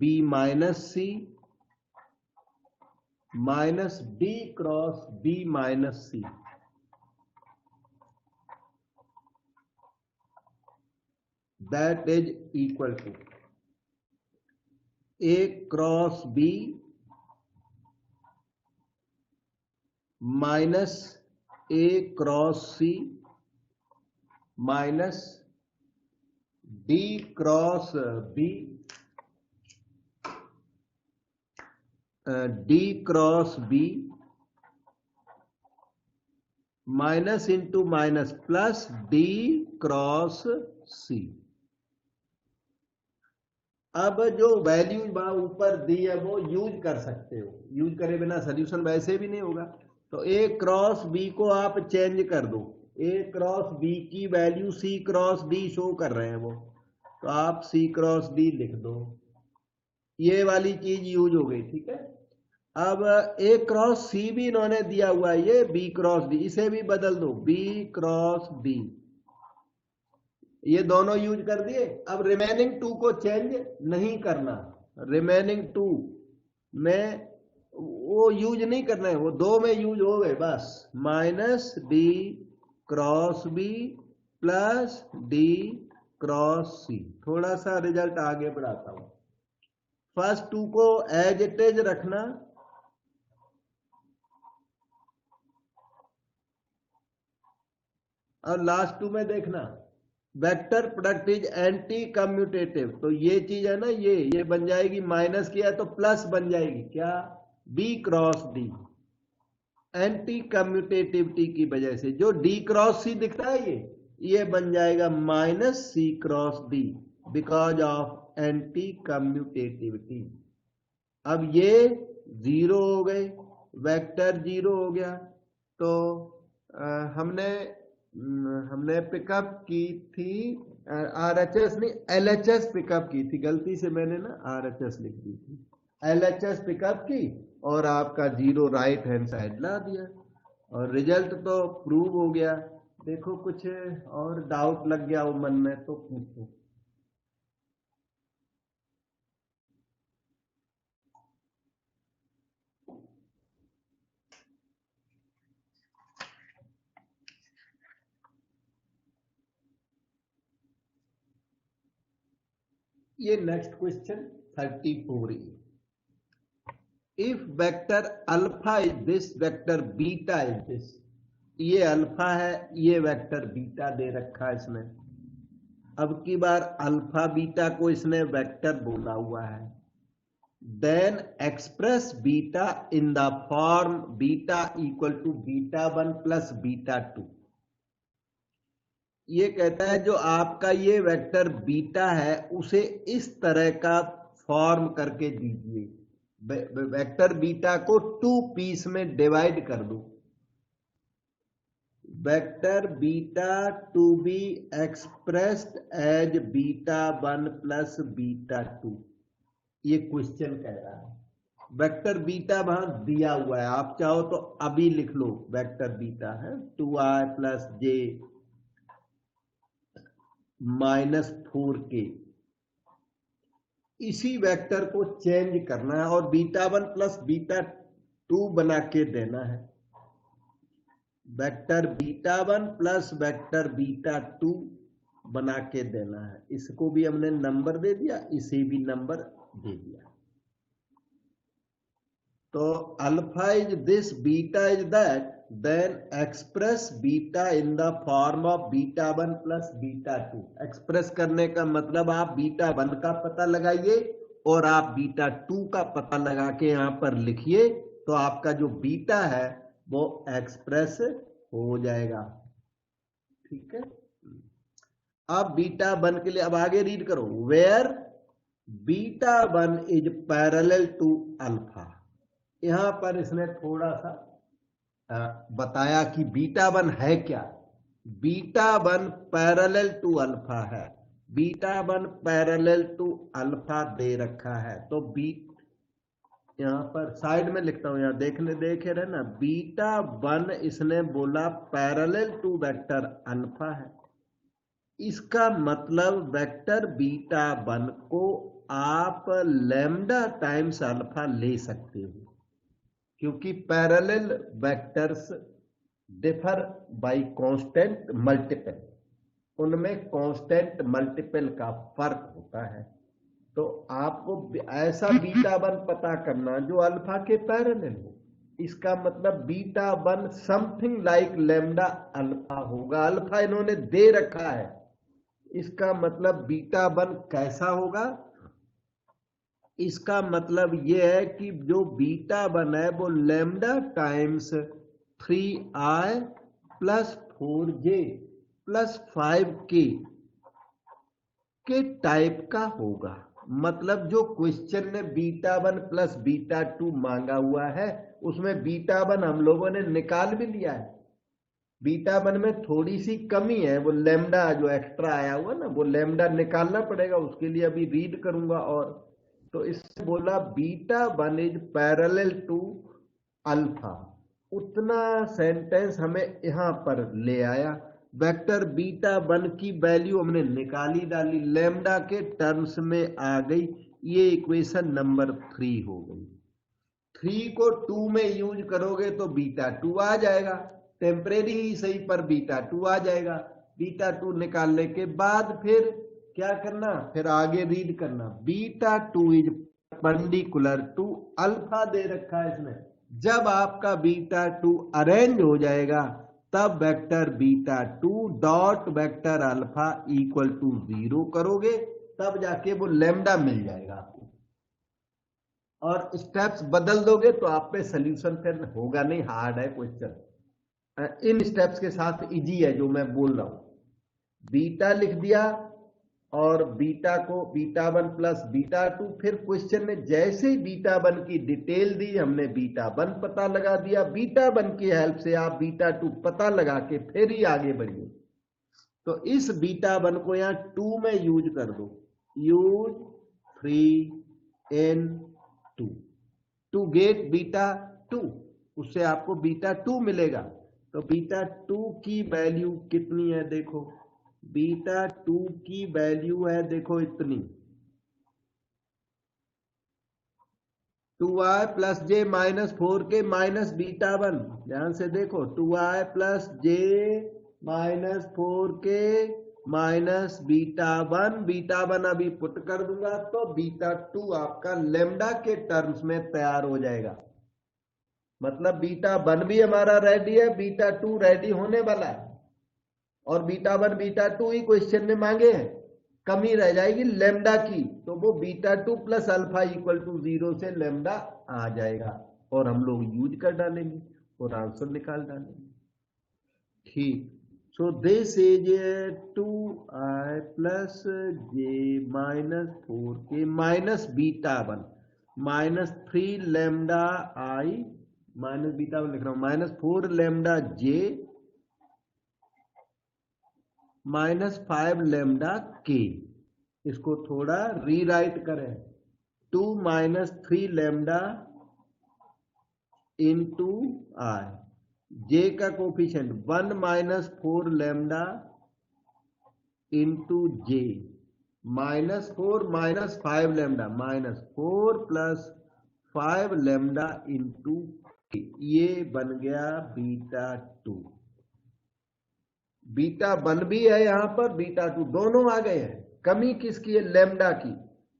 B minus C minus D cross B minus C, that is equal to A cross B minus A cross C minus D cross B D cross B minus into minus plus D cross C. अब जो value ऊपर दी है वो use कर सकते हो, use करे बिना सोल्यूशन वैसे भी नहीं होगा। तो ए क्रॉस बी को आप चेंज कर दो, ए क्रॉस बी की value C cross D show कर रहे हैं वो, तो आप सी क्रॉस डी लिख दो, ये वाली चीज यूज हो गई, ठीक है। अब ए क्रॉस सी भी इन्होंने दिया हुआ है, ये बी क्रॉस डी, इसे भी बदल दो, बी क्रॉस डी, ये दोनों यूज कर दिए। अब रिमेनिंग टू को चेंज नहीं करना, रिमेनिंग टू में वो यूज नहीं करना है, वो दो में यूज हो गए बस। Minus D cross B plus D cross C. थोड़ा सा रिजल्ट आगे बढ़ाता हूं। फर्स्ट टू को एज इट इज रखना, और लास्ट टू में देखना vector product is anti commutative. तो ये चीज है ना, ये बन जाएगी, माइनस किया तो प्लस बन जाएगी, क्या, b cross d. Anti commutativity की वजह से जो डी क्रॉस सी दिखता है ये बन जाएगा minus C cross D, because of anti commutativity. अब ये जीरो हो गए, वेक्टर जीरो हो गया। तो हमने पिकअप की थी आरएचएस नहीं, एलएचएस पिकअप की थी, गलती से मैंने ना आरएचएस लिख दी थी। एलएचएस पिकअप की और आपका जीरो राइट हैंड साइड ला दिया, और रिजल्ट तो प्रूव हो गया। देखो कुछ और डाउट लग गया हो मन में तो पूछो। ये नेक्स्ट क्वेश्चन 34 है। If vector alpha is this, vector beta is this, ये अल्फा है, ये वेक्टर बीटा दे रखा है इसने। अब की बार अल्फा बीटा को इसने वेक्टर बोला हुआ है। Then express beta in the form beta equal to beta 1 plus beta 2। ये कहता है जो आपका ये वेक्टर बीटा है उसे इस तरह का फॉर्म करके दीजिए। वेक्टर बीटा को 2 पीस में डिवाइड कर दो। Vector beta to be expressed as beta 1 plus beta 2, ये क्वेश्चन कह रहा है। वेक्टर बीटा वहां दिया हुआ है, आप चाहो तो अभी लिख लो। वेक्टर बीटा है 2i प्लस जे -4k, इसी वेक्टर को चेंज करना है और β1 प्लस β2 बना के देना है। वेक्टर β1 प्लस वेक्टर β2 बना के देना है। इसको भी हमने नंबर दे दिया, इसे भी नंबर दे दिया। तो alpha is this, beta is that, then express beta in the form of β1 plus β2। Express करने का मतलब आप β1 का पता लगाइए और आप β2 का पता लगा के यहां पर लिखिए, तो आपका जो बीटा है वो एक्सप्रेस हो जाएगा। ठीक है, अब β1 के लिए अब आगे रीड करो, where β1 is parallel to alpha. यहां पर इसने थोड़ा सा बताया कि β1 है क्या। β1 पैरेलल टू अल्फा है, β1 पैरेलल टू अल्फा दे रखा है। तो यहां पर साइड में लिखता हूं, यहां देखे रहे ना, β1 इसने बोला पैरेलल टू वेक्टर अल्फा है। इसका मतलब वेक्टर β1 को आप लैम्डा टाइम्स अल्फा ले सकते हो, क्योंकि parallel vectors differ by constant multiple, उनमें कांस्टेंट मल्टीपल का फर्क होता है। तो आपको ऐसा β1 पता करना जो अल्फा के पैरेलल हो। इसका मतलब β1 समथिंग लाइक लैम्डा अल्फा होगा। अल्फा इन्होंने दे रखा है, इसका मतलब β1 कैसा होगा। इसका मतलब यह है कि जो β1 है वो lambda times 3i plus 4j plus 5k के टाइप का होगा। मतलब जो क्वेश्चन में β1 प्लस β2 मांगा हुआ है उसमें β1 हम लोगों ने निकाल भी लिया है। β1 में थोड़ी सी कमी है, वो लैम्डा जो एक्स्ट्रा आया हुआ ना, वो लैम्डा निकालना पड़ेगा, उसके लिए अभी रीड करूंगा। और तो इससे बोला β1 इज पैरेलल टू अल्फा, उतना सेंटेंस हमें यहां पर ले आया। वेक्टर β1 की वैल्यू हमने निकाली डाली, लैम्डा के टर्म्स में आ गई। ये इक्वेशन नंबर 3 हो गई। 3 को 2 में यूज करोगे तो β2 आ जाएगा, टेम्परेरी ही सही पर β2 आ जाएगा। β2 निकालने के बाद फिर क्या करना, फिर आगे रीड करना, β2 इज परपेंडिकुलर टू अल्फा दे रखा है इसने। जब आपका β2 अरेंज हो जाएगा तब vector β2 dot vector alpha equal to 0 करोगे, तब जाके वो लैम्डा मिल जाएगा आपको। और स्टेप्स बदल दोगे तो आप पे सोल्यूशन फिर होगा नहीं, हार्ड है क्वेश्चन। इन स्टेप्स के साथ इजी है जो मैं बोल रहा हूं। बीटा लिख दिया और बीटा को β1 प्लस β2, फिर क्वेश्चन में जैसे ही β1 की डिटेल दी हमने β1 पता लगा दिया। β1 की हेल्प से आप β2 पता लगा के फिर ही आगे बढ़िए। तो इस β1 को यहां 2 में यूज कर दो, यूज 3 in 2 टू गेट β2, उससे आपको β2 मिलेगा। तो β2 की वैल्यू कितनी है देखो, β2 की वैल्यू है देखो इतनी, 2i plus j minus 4k minus β1। ध्यान से देखो, 2i plus j minus 4k minus β1, β1 अभी पुट कर दूंगा तो β2 आपका लैम्डा के टर्म्स में तैयार हो जाएगा। मतलब β1 भी हमारा रेडी है, β2 रेडी होने वाला है, और β1 β2 ही क्वेश्चन में मांगे हैं। कमी रह जाएगी लैम्डा की, तो वो β2 प्लस अल्फा इक्वल टू 0 से लैम्डा आ जाएगा और हम लोग यूज कर डालेंगे और आंसर निकाल डालेंगे। ठीक, so this is 2i plus j minus 4k minus β1 minus 3 lambda i minus β1 लिख रहा हूं, minus 4 lambda j minus 5 lambda k. इसको थोड़ा रीराइट करें, 2 minus 3 lambda into i, j का coefficient 1 minus 4 lambda into j -4 -5 lambda, -4 + 5 lambda into ये बन गया β2। β1 भी है यहां पर, β2 दोनों आ गए हैं। कमी किसकी है? लेमडा की।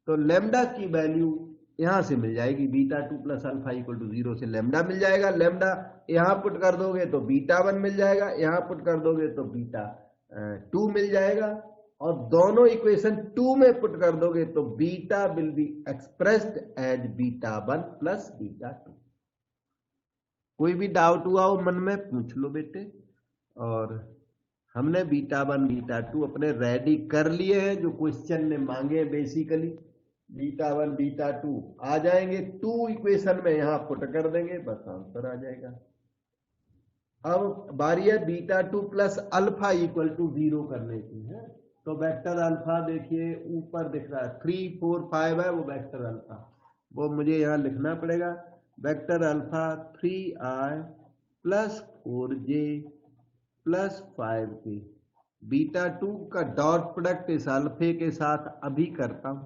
तो लेमडा की वैल्यू यहां से मिल जाएगी, β2 + α = 0 से लेमडा मिल जाएगा। लेमडा यहां पुट कर दोगे तो β1 मिल जाएगा, यहां पुट कर दोगे तो β2 मिल जाएगा, और दोनों इक्वेशन 2 में पुट कर दोगे तो beta will be expressed as β1 + β2। कोई भी डाउट हुआ हो मन में पूछ लो बेटे। और हमने β1 β2 अपने रेडी कर लिए हैं, जो क्वेश्चन ने मांगे बेसिकली। β1 β2 आ जाएंगे 2 इक्वेशन में, यहां पुट कर देंगे, बस आंसर आ जाएगा। अब बारी है β2 + α = 0 करने की है। तो वेक्टर अल्फा देखिए ऊपर दिख रहा है, 3 4 5 है वो वेक्टर अल्फा, वो मुझे यहां लिखना पड़ेगा। Vector alpha 3i + 4j + 5k। β2 का डॉट प्रोडक्ट इस अल्फे के साथ अभी करता हूं,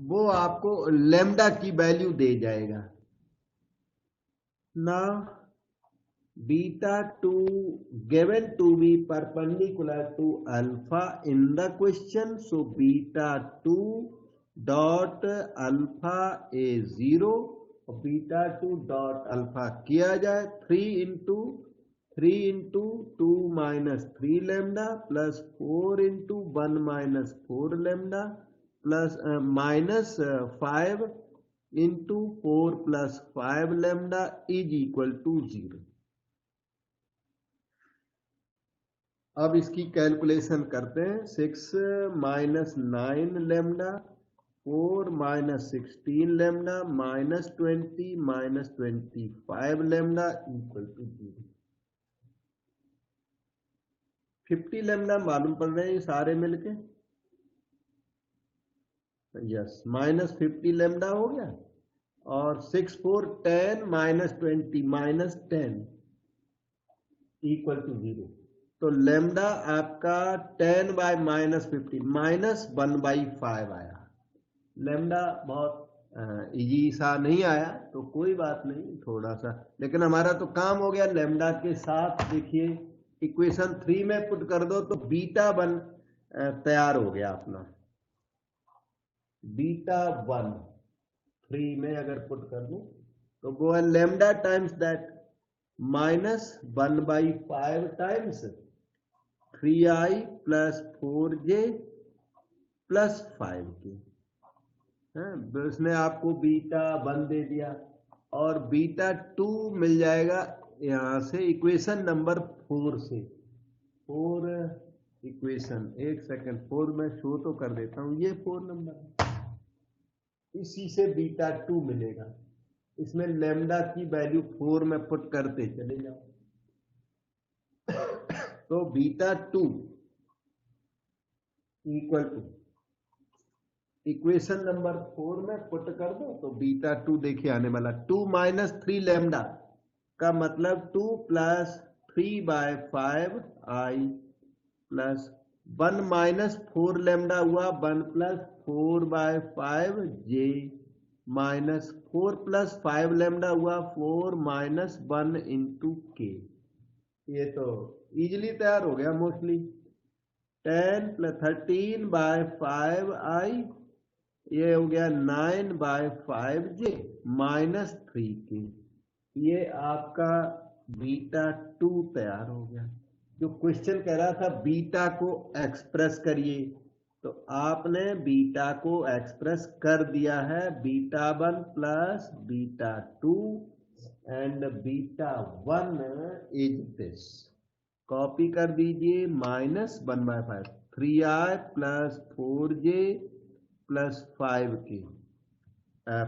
वो आपको लेमडा की वैल्यू दे जाएगा ना। β2 given to be perpendicular to alpha in the question, so β2 dot alpha is 0 और β2 dot alpha किया जाए 3 × 2 - 3 लेमडा + 4 × 1 - 4 लेमडा प्लस -5 × 4 + 5 लेमडा = 0। अब इसकी कैलकुलेशन करते हैं। 6 - 9 लेमडा, 4 - 16 लेमडा, -20 - 25 लेमडा = 0। 50 लेमडा मालूम पड़ रहे हैं ये सारे मिलके। यस, -50 लेमडा हो गया, और 6 4 10 -20 -10 = 0। तो लेमडा आपका 10/-50 -1/5 आया। लेमडा बहुत इजी सा नहीं आया, तो कोई बात नहीं, थोड़ा सा, लेकिन हमारा तो काम हो गया। लेमडा के साथ देखिए इक्वेशन 3 में पुट कर दो तो β1 तैयार हो गया अपना। β1 3 में अगर पुट कर दूं तो वो है lambda times that -1/5 times 3i + 4j + 5k। उसने आपको β1 दे दिया, और β2 मिल जाएगा यहां से इक्वेशन नंबर 4 से। 4 इक्वेशन, एक सेकंड, 4 में शो तो कर देता हूं, ये 4 नंबर, इसी से β2 मिलेगा। इसमें लेमडा की वैल्यू 4 में पुट करते चले जाओ, तो β2 = इक्वेशन नंबर 4 में पुट कर दो तो β2 देखिए आने वाला 2 - 3 लेमडा का मतलब 2 + 3/5i + 1 - 4 लेमडा हुआ 1 + 4/5j -4 + 5 लेमडा हुआ 4 - 1 × k। ये तो इजीली तैयार हो गया मोस्टली। 10 + 13/5i, ये हो गया 9/5j -3k। ये आपका β2 तैयार हो गया। जो क्वेश्चन कह रहा था बीटा को एक्सप्रेस करिए, तो आपने बीटा को एक्सप्रेस कर दिया है। β1 + β2 एंड β1 इज दिस। कॉपी कर दीजिए, -1/5 3i + 4j + 5k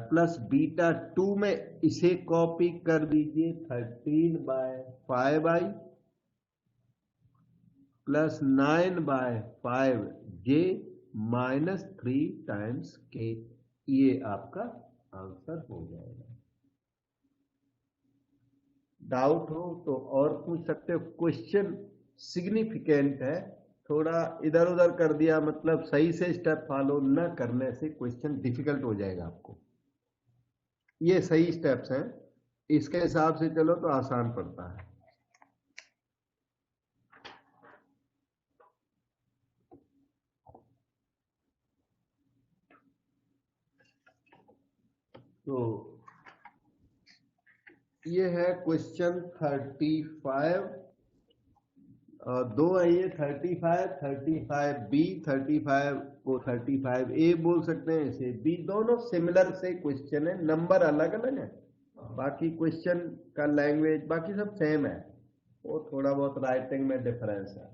प्लस β2 में इसे कॉपी कर दीजिए 13/5i + 9/5j -3 टाइम्स k। ये आपका आंसर हो जाएगा। डाउट हो तो और पूछ सकते हो। क्वेश्चन सिग्निफिकेंट है, थोड़ा इधर उधर कर दिया मतलब सही से स्टेप फॉलो न करने से क्वेश्चन डिफिकल्ट हो जाएगा आपको। ये सही स्टेप्स हैं, इसके हिसाब से चलो तो आसान पड़ता है। तो ये है क्वेश्चन 35, दो है ये, 35 बी, 35 को 35 ए बोल सकते हैं, इसे बी, दोनों सिमिलर से क्वेश्चन है, नंबर अलग अलग है, बाकी क्वेश्चन का लैंग्वेज बाकी सब सेम है, वो थोड़ा बहुत राइटिंग में डिफरेंस है।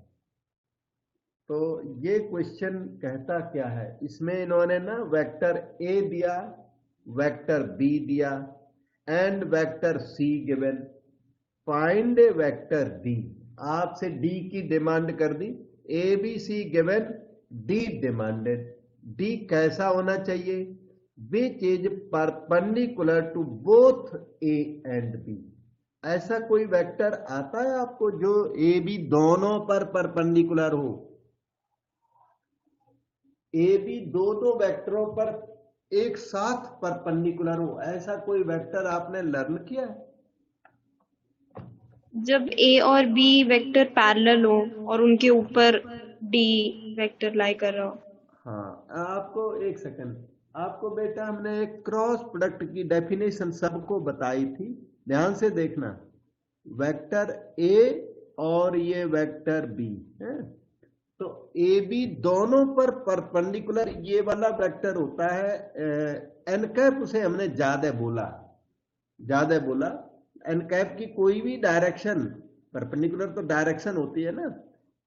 तो ये क्वेश्चन कहता क्या है, इसमें इन्होंने ना वेक्टर ए दिया, वेक्टर बी दिया and vector C given, find a vector D, आपसे डी की डिमांड कर दी, A B C given, D demanded, D कैसा होना चाहिए, which is perpendicular to both A and B. ऐसा कोई वेक्टर आता है आपको जो ए बी दोनों पर परपेंडिकुलर हो, ए बी दो वेक्टरों पर एक साथ परपेंडिकुलर हो, ऐसा कोई वेक्टर आपने लर्न किया है? जब ए और बी वेक्टर पैरेलल हो और उनके ऊपर डी वेक्टर लाई कर रहा हो। हाँ, आपको एक सेकंड, आपको बेटा हमने एक क्रॉस प्रोडक्ट की डेफिनेशन सबको बताई थी, ध्यान से देखना, वेक्टर ए और ये वेक्टर बी है, तो ए बी दोनों पर परपेंडिकुलर ये वाला वेक्टर होता है एन कैप, उसे हमने ज्यादा बोला, एन कैप की कोई भी डायरेक्शन, परपेंडिकुलर तो डायरेक्शन होती है ना,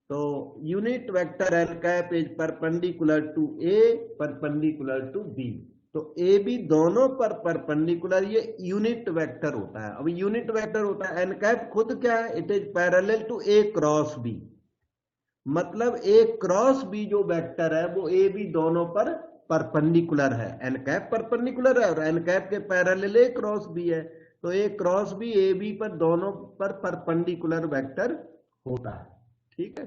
तो unit vector n cap is perpendicular to A, perpendicular to B, तो ए बी दोनों पर परपेंडिकुलर ये यूनिट वेक्टर होता है। अब यूनिट वेक्टर होता है, एन कैप खुद क्या है, it is parallel to A cross B, मतलब ए क्रॉस बी जो वेक्टर है वो ए बी दोनों पर परपेंडिकुलर है, एन कैप परपेंडिकुलर है और एन कैप के पैरेलल ए क्रॉस बी है, तो ए क्रॉस बी ए बी पर दोनों पर परपेंडिकुलर वेक्टर होता है, ठीक है।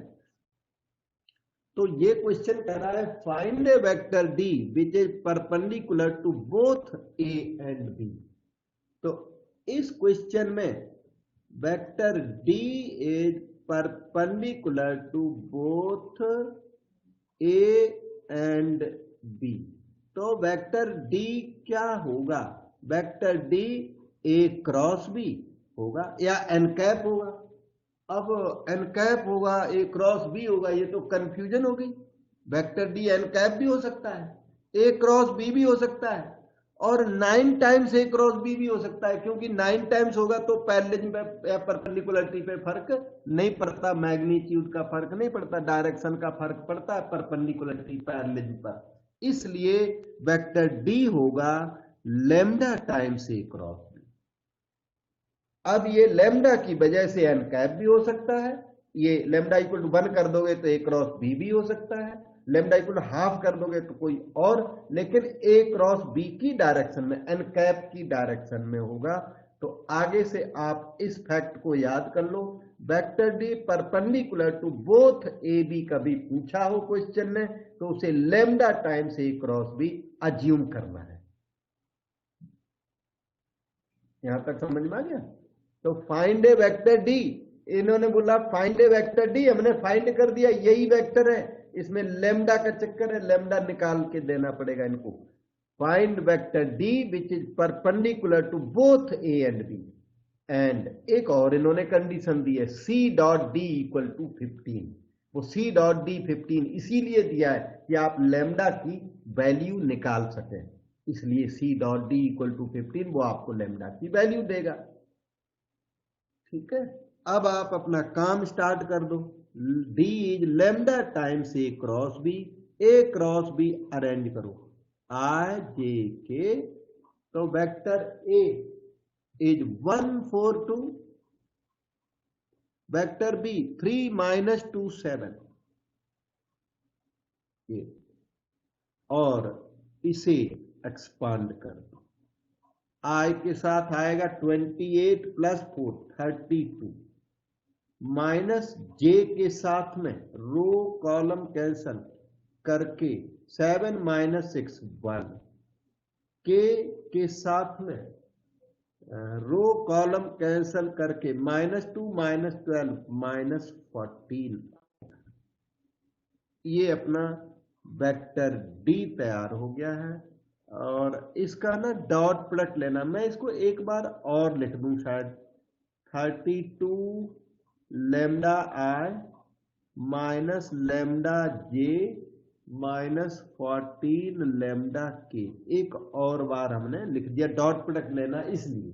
तो ये क्वेश्चन कह रहा है find a vector D which is perpendicular to both A and B, तो इस क्वेश्चन में vector D is perpendicular to both A and B, तो वेक्टर D क्या होगा, vector D A cross B होगा या एन कैप होगा। अब एन कैप होगा A क्रॉस B होगा, ये तो कंफ्यूजन हो गई, वेक्टर D एन कैप भी हो सकता है, A क्रॉस B भी हो सकता है और 9 टाइम्स ए क्रॉस बी भी हो सकता है, क्योंकि 9 टाइम्स होगा तो पैरेललिज्म पे या परपेंडिकुलरिटी पे फर्क नहीं पड़ता, मैग्नीट्यूड का फर्क नहीं पड़ता, डायरेक्शन का फर्क पड़ता है परपेंडिकुलरिटी पैरेललिज्म पर, इसलिए वेक्टर डी होगा lambda times A cross B. अब ये लैम्डा की वजह से एन कैप भी हो सकता है, ये लैम्डा इक्वल टू 1 कर दोगे तो ए क्रॉस बी भी हो सकता है, लैम्डा इक्वल हाफ कर दोगे तो कोई और, लेकिन ए क्रॉस बी की डायरेक्शन में, एन कैप की डायरेक्शन में होगा। तो आगे से आप इस फैक्ट को याद कर लो, vector D perpendicular to both A B कभी पूछा हो क्वेश्चन ने तो उसे lambda times A cross B assume करना है। यहां तक समझ में आ गया? तो फाइंड ए वेक्टर डी, इन्होंने बोला फाइंड ए वेक्टर डी, हमने फाइंड कर दिया, यही वेक्टर है, इसमें लैम्डा का चक्कर है, लैम्डा निकाल के देना पड़ेगा इनको। Find vector D which is perpendicular to both A and B, and एक और इन्होंने कंडीशन दी है C dot D equal to 15, वो सी डॉट डी 15 इसीलिए दिया है कि आप लैम्डा की वैल्यू निकाल सकें, इसलिए C dot D equal to 15 वो आपको लैम्डा की वैल्यू देगा, ठीक है। अब आप अपना काम स्टार्ट कर दो, D is lambda times A cross B arrange करो, आई जे के, तो vector A is 1 4 2, vector B 3 - 2 7, ये और इसे एक्सपांड कर दो, आई के साथ आएगा 28 + 4 32, माइनस जे के साथ में रो कॉलम कैंसल करके 7 - 6 1 के साथ में रो कॉलम कैंसल करके -2 - 12 -14 ये अपना वेक्टर डी तैयार हो गया है। और इसका ना डॉट प्रोडक्ट लेना, मैं इसको एक बार और लिख दूं शायद 32 lambda i minus lambda j minus 14 lambda के, एक और बार हमने लिख दिया, डॉट प्रोडक्ट लेना इसलिए।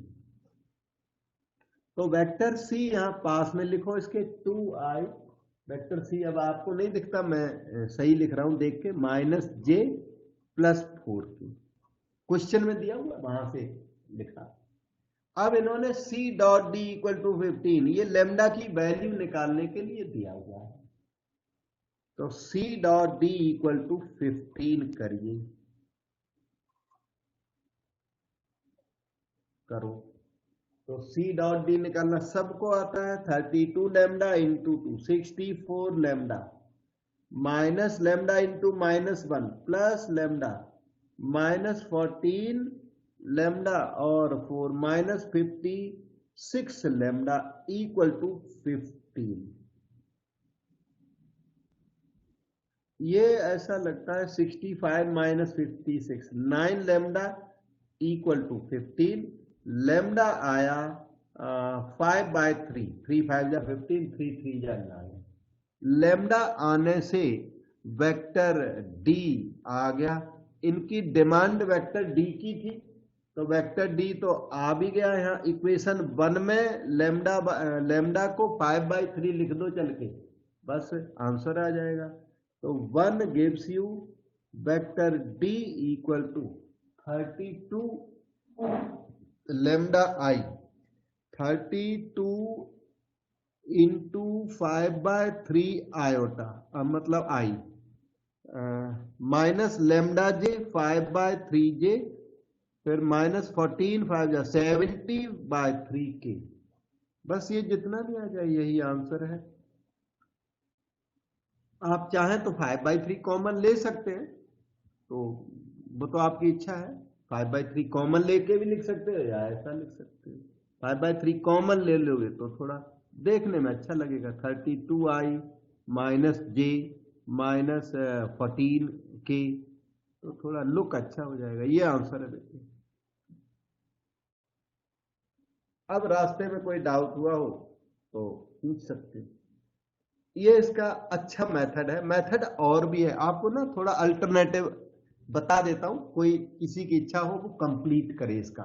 तो वेक्टर सी यहां पास में लिखो इसके 2i वेक्टर सी, अब आपको नहीं दिखता, मैं सही लिख रहा हूं देख के, माइनस जे प्लस 4 के, क्वेश्चन में दिया हुआ वहां से लिखा। अब इन्होंने C dot D equal to 15, ये लेमडा की वैल्यू निकालने के लिए दिया हुआ है। तो C dot D equal to 15 करिए, करो। तो सी डॉट डी निकालना सबको आता है, 32 lambda into 2 64 lambda minus lambda into -1 plus lambda minus 14 lambda और 4 -56 लैम्डा इक्वल टू 15। ये ऐसा लगता है 65 - 56 9 लैम्डा इक्वल टू 15, लैम्डा आया 5/3, 3 5 जा 15, 3 3 जा 9। लैम्डा आने से वेक्टर डी आ गया। इनकी डिमांड वेक्टर डी की थी, तो वेक्टर डी तो आ भी गया। यहाँ इक्वेशन 1 में लैम्डा को 5/3 लिख दो चल के, बस आंसर आ जाएगा। तो 1 gives you vector D equal to 32 lambda I, 32 into 5/3 iota, मतलब आई, माइनस लैम्डा जे 5/3 जे, फिर -14 5 जा 70/3 के, बस ये जितना भी आ जाए यही आंसर है। आप चाहें तो 5/3 कॉमन ले सकते हैं, तो वो तो आपकी इच्छा है, 5/3 कॉमन लेके भी लिख सकते हो या ऐसा लिख सकते हो। 5/3 कॉमन ले लोगे तो थोड़ा देखने में अच्छा लगेगा, 32i माइनस जे माइनस 14 के, तो थोड़ा लुक अच्छा हो जाएगा। ये आंसर है देखिए। अब रास्ते में कोई डाउट हुआ हो तो पूछ सकते हैं। ये इसका अच्छा मेथड है, मेथड और भी है, आपको ना थोड़ा अल्टरनेटिव बता देता हूं, कोई किसी की इच्छा हो वो कंप्लीट करे। इसका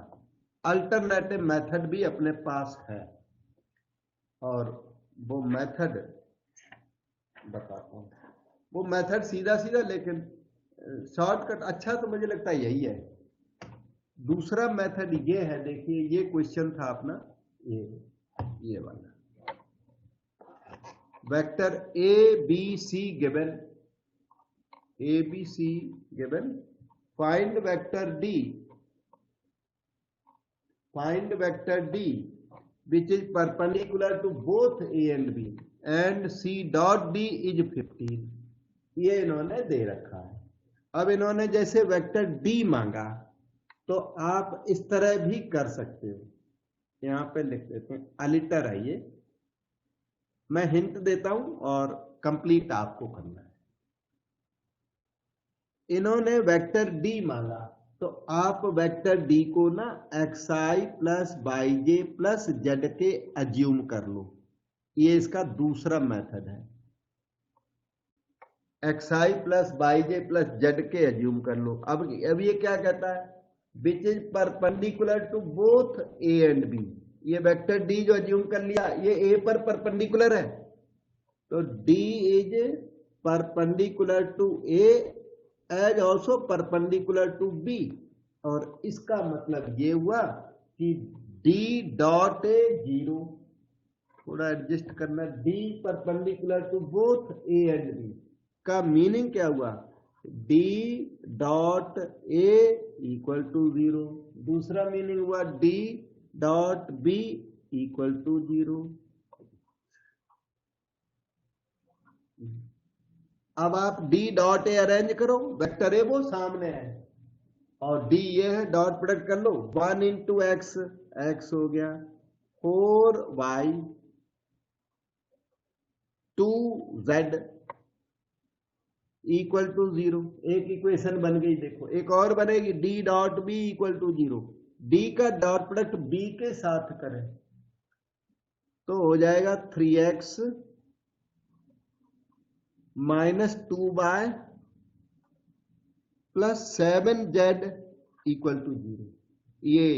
अल्टरनेटिव मेथड भी अपने पास है, और वो मेथड बताता हूं। वो मेथड सीधा सीधा लेकिन शॉर्टकट अच्छा तो मुझे लगता है यही है। दूसरा मेथड ये है, देखिए ये क्वेश्चन था अपना, ये वाला vector A B C given, A B C given, find vector D which is perpendicular to both A and B and C dot D is 15, ये इन्होंने दे रखा है। अब इन्होंने जैसे वेक्टर D मांगा तो आप इस तरह भी कर सकते हो, यहां पे लिख देते हैं, अलिटर है ये, मैं हिंट देता हूं और कंप्लीट आपको करना है। इन्होंने वेक्टर डी मांगा तो आप वेक्टर डी को ना xi plus Y J plus Z K assume कर लो, ये इसका दूसरा मेथड है। xi plus Y J plus Z K assume कर लो। अब ये क्या कहता है, which is perpendicular to both A and B, ये वेक्टर डी जो एज्यूम कर लिया ये ए पर परपेंडिकुलर है, तो D is perpendicular to A as also perpendicular to B, और इसका मतलब ये हुआ कि डी डॉट ए 0, थोड़ा एडजस्ट करना, D perpendicular to both A and B का मीनिंग क्या हुआ, D dot A equal to 0, दूसरा मीनिंग हुआ D dot B equal to 0। अब आप डी डॉट ए अरेंज करो, वेक्टर ए वो सामने है और डी ये है, डॉट प्रोडक्ट कर लो, 1 इंटू एक्स, एक्स हो गया 4y 2z इक्वल टू 0। एक इक्वेशन बन गई। देखो एक और बनेगी, D dot B equal to 0। D का डॉट प्रोडक्ट बी के साथ करें तो हो जाएगा 3x minus 2y plus 7z equal to 0। ये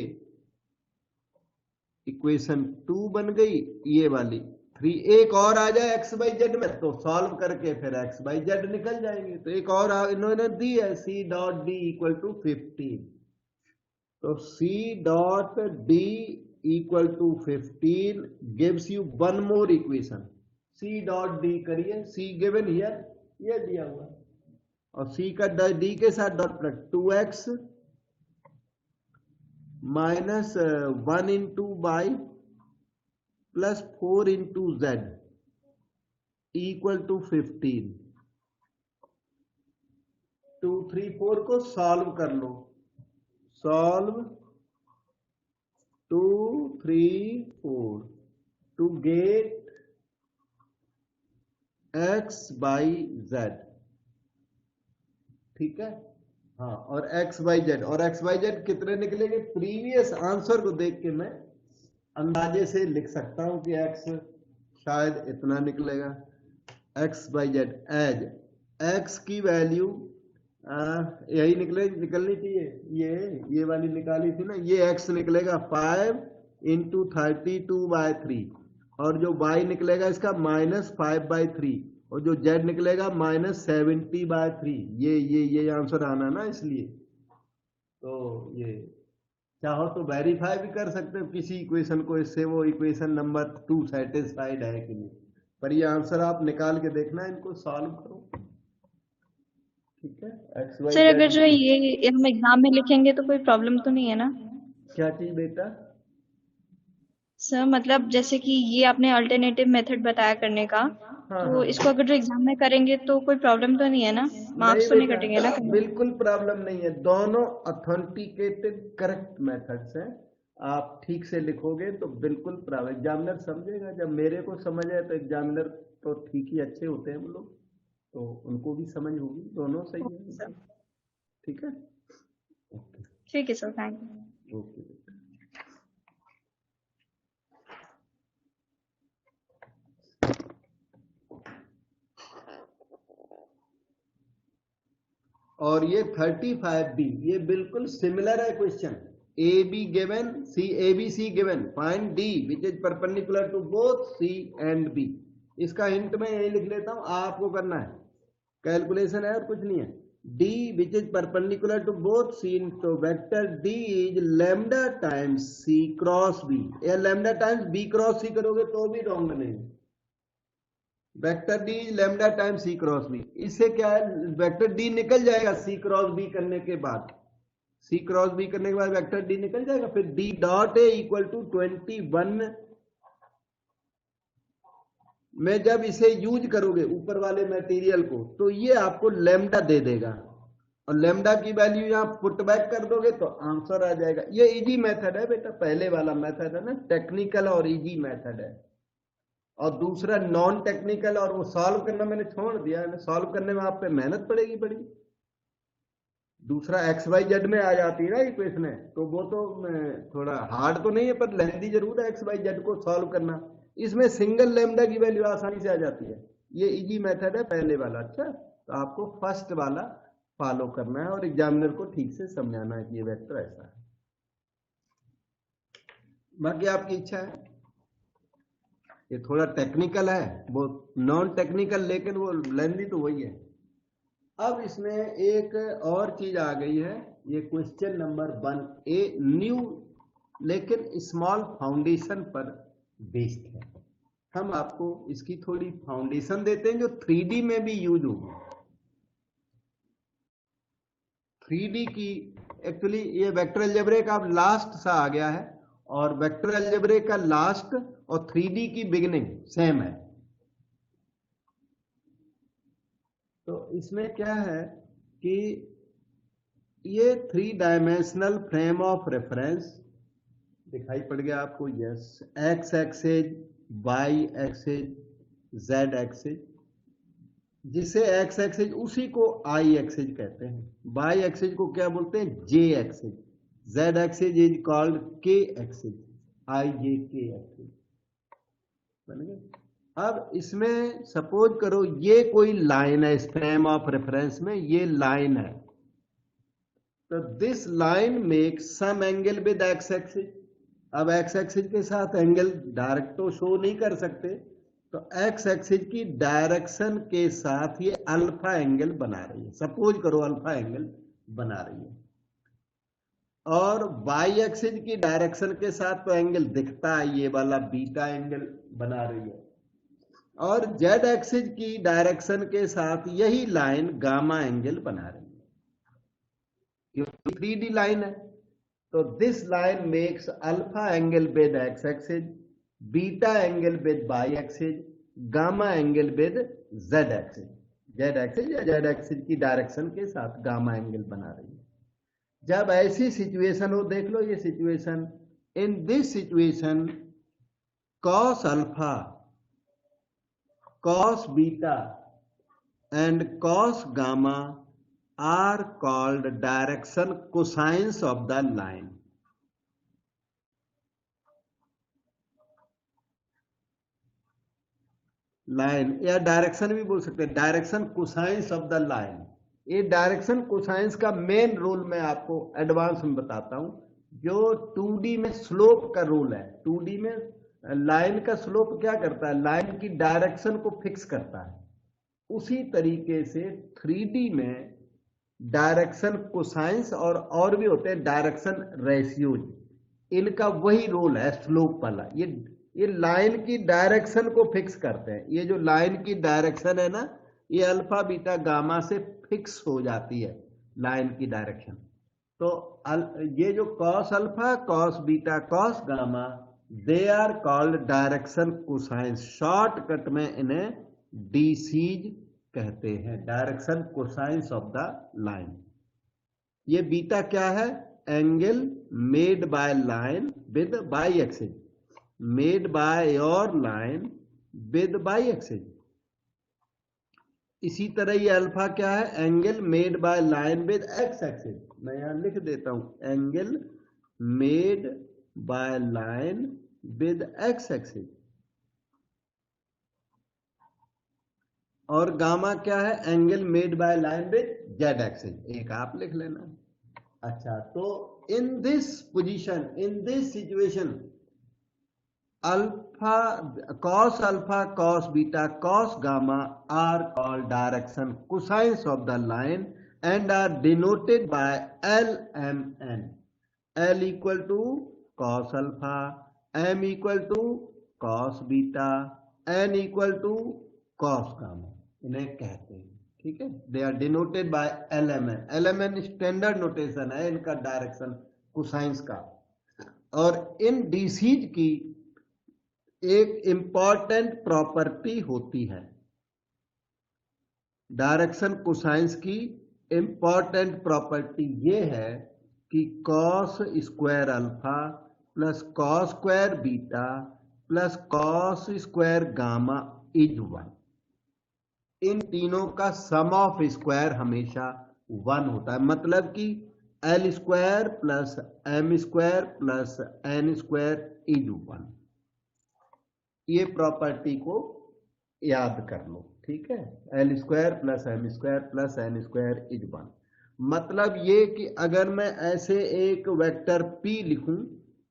इक्वेशन 2 बन गई। ये वाली 3 एक और आ जाए एक्स बाई जेड में तो सॉल्व करके फिर एक्स बाई जेड निकल जाएंगे। तो एक और इन्होंने दी है, C dot D equal to 15। तो C dot D equal to 15 gives you one more equation. C dot D करिए, सी गिवन हियर, ये दिया हुआ है और सी का डी के साथ dot product 2x minus 1 into y plus 4 into z equal to 15। 2 3 4 को सॉल्व कर लो, solve 2 3 4 to get x by z. ठीक है, हाँ, और x बाई जेड, और x बाई जेड कितने निकलेंगे? प्रीवियस आंसर को देख के मैं अंदाजे से लिख सकता हूं कि x शायद इतना निकलेगा। x by Z as x की वैल्यू यही निकलनी चाहिए, ये वाली निकाली थी ना, ये x निकलेगा 5 इंटू 32/3 और जो y निकलेगा इसका -5/3 और जो z निकलेगा -70/3। ये आंसर आना ना, इसलिए तो ये चाहो तो वेरीफाई भी कर सकते हो किसी इक्वेशन को, इससे वो इक्वेशन नंबर 2 सेटिस्फाइड है कि नहीं। पर ये आंसर आप निकाल के देखना, इनको सॉल्व करो। ठीक है, एक्स वाई सर अगर जो ये हम एग्जाम में लिखेंगे तो कोई प्रॉब्लम तो नहीं है ना? क्या चीज बेटा? सर मतलब जैसे कि ये आपने अल्टरनेटिव मेथड बताया करने का, हाँ, तो हाँ। इसको अगर जो एग्जाम में करेंगे तो कोई प्रॉब्लम तो नहीं है ना? मार्क्स तो नहीं बेटा, कटेंगे ना कहीं? बिल्कुल प्रॉब्लम नहीं है, दोनों ऑथेंटिकेटेड करेक्ट मेथड्स हैं। आप ठीक से लिखोगे तो बिल्कुल प्रॉब्लम, एग्जामिनर समझेगा। जब मेरे को समझ आए तो एग्जामिनर तो ठीक ही अच्छे होते हैं वो लोग, तो उनको भी समझ होगी, दोनों सही है। ठीक है, ठीक है सर, थैंक यू। ओके। और ये 35B ये बिल्कुल सिमिलर है question. A B given, C A B C given, find D which is perpendicular to both C and B. इसका हिंट मैं यही लिख लेता हूं, आपको करना है, कैलकुलेशन है और कुछ नहीं है। D which is perpendicular to both C, तो vector D is lambda times C cross B, या lambda times B cross C करोगे तो भी रॉन्ग नहीं। Vector D lambda times C cross B, इससे क्या है, वेक्टर डी निकल जाएगा सी क्रॉस बी करने के बाद, सी क्रॉस बी करने के बाद वेक्टर डी निकल जाएगा। फिर D dot A equal to 21 में जब इसे यूज करोगे ऊपर वाले मटेरियल को तो ये आपको लैम्डा दे देगा, और लैम्डा की वैल्यू यहां पुट बैक कर दोगे तो आंसर आ जाएगा। ये इजी मेथड है बेटा, पहले वाला मेथड है ना, टेक्निकल और इजी मेथड है। और दूसरा नॉन टेक्निकल, और वो सॉल्व करना मैंने छोड़ दिया है, सॉल्व करने में आप पे मेहनत पड़ेगी बड़ी। दूसरा एक्स वाई जेड में आ जाती है ना इक्वेशन, तो वो तो थोड़ा हार्ड तो नहीं है पर लेंथी जरूर है एक्स वाई जेड को सॉल्व करना। इसमें सिंगल लैम्डा की वैल्यू आसानी से आ जाती है, ये इजी मेथड है पहले वाला। अच्छा, तो आपको फर्स्ट वाला फॉलो करना है और एग्जामिनर को ठीक से समझाना है कि ये वेक्टर ऐसा है, बाकी आपकी इच्छा है। ये थोड़ा टेक्निकल है, वो नॉन टेक्निकल, लेकिन वो लेंथी तो वही है। अब इसमें एक और चीज आ गई है, ये क्वेश्चन नंबर 1 ए न्यू लेकिन स्मॉल फाउंडेशन पर बेस्ड है। हम आपको इसकी थोड़ी फाउंडेशन देते हैं जो 3D में भी यूज होगी। 3D की एक्चुअली ये वेक्टर अलजेब्रे का अब लास्ट सा आ गया है, और वेक्टर अलजेब्रे का लास्ट और 3D की बिगिनिंग सेम है। तो इसमें क्या है कि ये 3 डायमेंशनल फ्रेम ऑफ रेफरेंस दिखाई पड़ गया आपको, yes, X axes, Y axes, Z axes, जिसे एक्स एक्सेज उसी को आई एक्सेज कहते हैं, वाई एक्सेज को क्या बोलते हैं, j axes, Z axes is called k axes, i J k axes, बन गए। अब इसमें सपोज करो ये कोई लाइन है, इस फ्रेम ऑफ रेफरेंस में ये लाइन है, तो this line make some angle with X axis. अब एक्स एक्सिस के साथ एंगल डायरेक्ट तो शो नहीं कर सकते, तो एक्स एक्सिस की डायरेक्शन के साथ ये अल्फा एंगल बना रही है, सपोज करो अल्फा एंगल बना रही है, और वाई एक्सिस की डायरेक्शन के साथ तो एंगल दिखता है, ये वाला बीटा एंगल बना रही है, और जेड एक्सिस की डायरेक्शन के साथ यही लाइन गामा एंगल बना रही है, क्योंकि 3D लाइन है। तो this line makes alpha angle with X axis, beta angle with Y axis, gamma angle with Z axis, Z axis या जेड एक्सिस की डायरेक्शन के साथ गामा एंगल बना रही है। जब ऐसी सिचुएशन हो, देख लो ये situation, in this situation cos alpha, cos beta and cos gamma are called direction cosines of the line. Line या डायरेक्शन भी बोल सकते हैं, direction cosines of the line. ये डायरेक्शन कोसाइंस का मेन रोल मैं आपको एडवांस में बताता हूं, जो 2D में स्लोप का रोल है। 2D में लाइन का स्लोप क्या करता है, लाइन की डायरेक्शन को फिक्स करता है, उसी तरीके से 3D में डायरेक्शन कोसाइंस और भी होते हैं डायरेक्शन रेशियोज, इनका वही रोल है स्लोप वाला। ये लाइन की डायरेक्शन को फिक्स करते हैं। ये जो लाइन की डायरेक्शन है ना, ये अल्फा बीटा गामा से फिक्स हो जाती है लाइन की डायरेक्शन। तो ये जो cos alpha, cos beta, cos gamma, they are called direction cosines. Shortcut में इन्हें डीसीज कहते हैं, direction cosines of the line. ये बीटा क्या है, angle made by line with Y axis, made by your line with Y axis. इसी तरह ये अल्फा क्या है, angle made by line with X axis. मैं यहां लिख देता हूं, angle made by line with X axis. और गामा क्या है, angle made by line with Z axis. एक आप लिख लेना। अच्छा, तो in this position, in this situation, alpha, cos beta, cos gamma are called direction cosines of the line and are denoted by LMN. L equal to cos alpha, M equal to cos beta, N equal to cos gamma, इन्हें कहते हैं। ठीक है, they are denoted by LMN. LMN standard notation है इनका direction cosines का। और इन DCs की एक इंपॉर्टेंट प्रॉपर्टी होती है, डायरेक्शन कोसाइंस की इंपॉर्टेंट प्रॉपर्टी ये है कि cos square alpha plus cos square beta plus cos square gamma is 1। इन तीनों का सम ऑफ स्क्वायर हमेशा 1 होता है, मतलब कि L square plus M square plus N square is 1। ये प्रॉपर्टी को याद कर लो। ठीक है, L square plus M square plus N square is 1। मतलब ये कि अगर मैं ऐसे एक वेक्टर P लिखूं,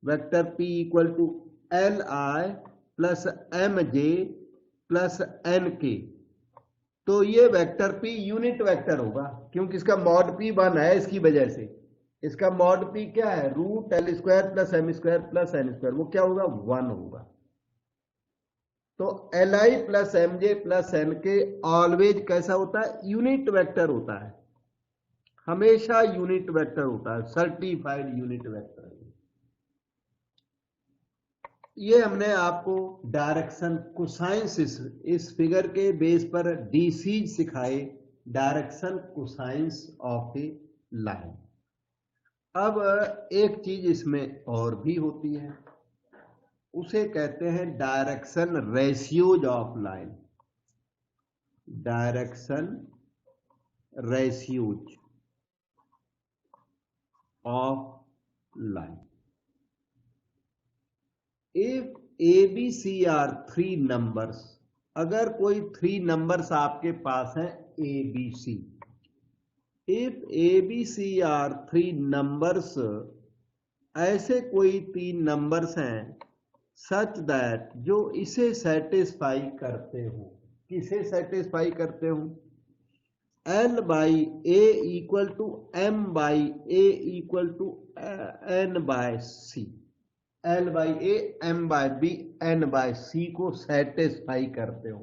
vector P equal to L I plus M J plus N K, तो ये वेक्टर P यूनिट वेक्टर होगा, क्योंकि इसका मॉड P 1 है। इसकी वजह से इसका मॉड P क्या है, root L square plus M square plus N square, वो क्या होगा, 1 होगा। तो L I plus M J plus N K always कैसा होता है, यूनिट वेक्टर होता है, हमेशा यूनिट वेक्टर होता है, सर्टिफाइड यूनिट वेक्टर। ये हमने आपको डायरेक्शन कोसाइंस इस फिगर के बेस पर डीसीज सिखाए, direction cosines of A line. अब एक चीज इसमें और भी होती है, उसे कहते हैं direction ratios of line. Direction ratios of line. If ABC are 3 numbers, अगर कोई 3 नंबर्स आपके पास हैं ABC, if ABC are 3 numbers, ऐसे कोई 3 नंबर्स हैं सच दैट जो इसे सेटिस्फाई करते हो। किसे सेटिस्फाई करते हो? L by A equal to M by A equal to N by C। L by A M by B N by C को सेटिस्फाई करते हो।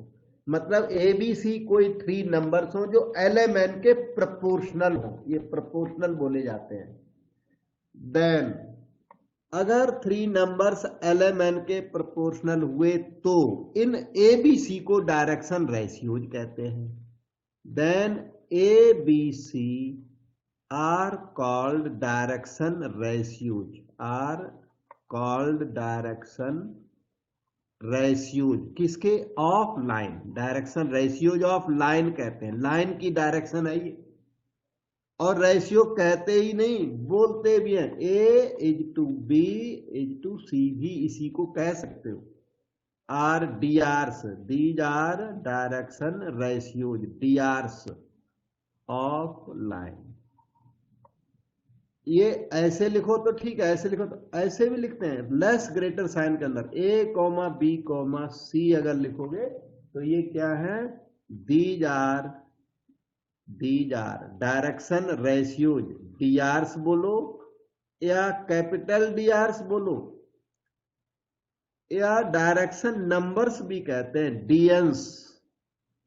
मतलब ABC कोई 3 नंबर्स हो जो LMN के प्रोपोर्शनल हो, ये प्रोपोर्शनल बोले जाते हैं। देन अगर 3 नंबर्स LMN के प्रोपोर्शनल हुए तो इन ABC को डायरेक्शन रेशियोज कहते हैं। Then ABC are called direction ratios, are called direction ratios किसके? Of line. Direction ratios of line कहते हैं। लाइन की डायरेक्शन है ये, और रेशियो कहते ही नहीं, बोलते भी हैं। A is to B is to C भी इसी को कह सकते हो। Are DRs, these are direction ratios, DRs of line. ये ऐसे लिखो तो ठीक है, ऐसे लिखो तो ऐसे भी लिखते हैं, लेस ग्रेटर साइन के अंदर A, B, C अगर लिखोगे तो ये क्या है? These are direction ratios. DRs बोलो या कैपिटल DRs बोलो या डायरेक्शन नंबर्स भी कहते हैं, DNs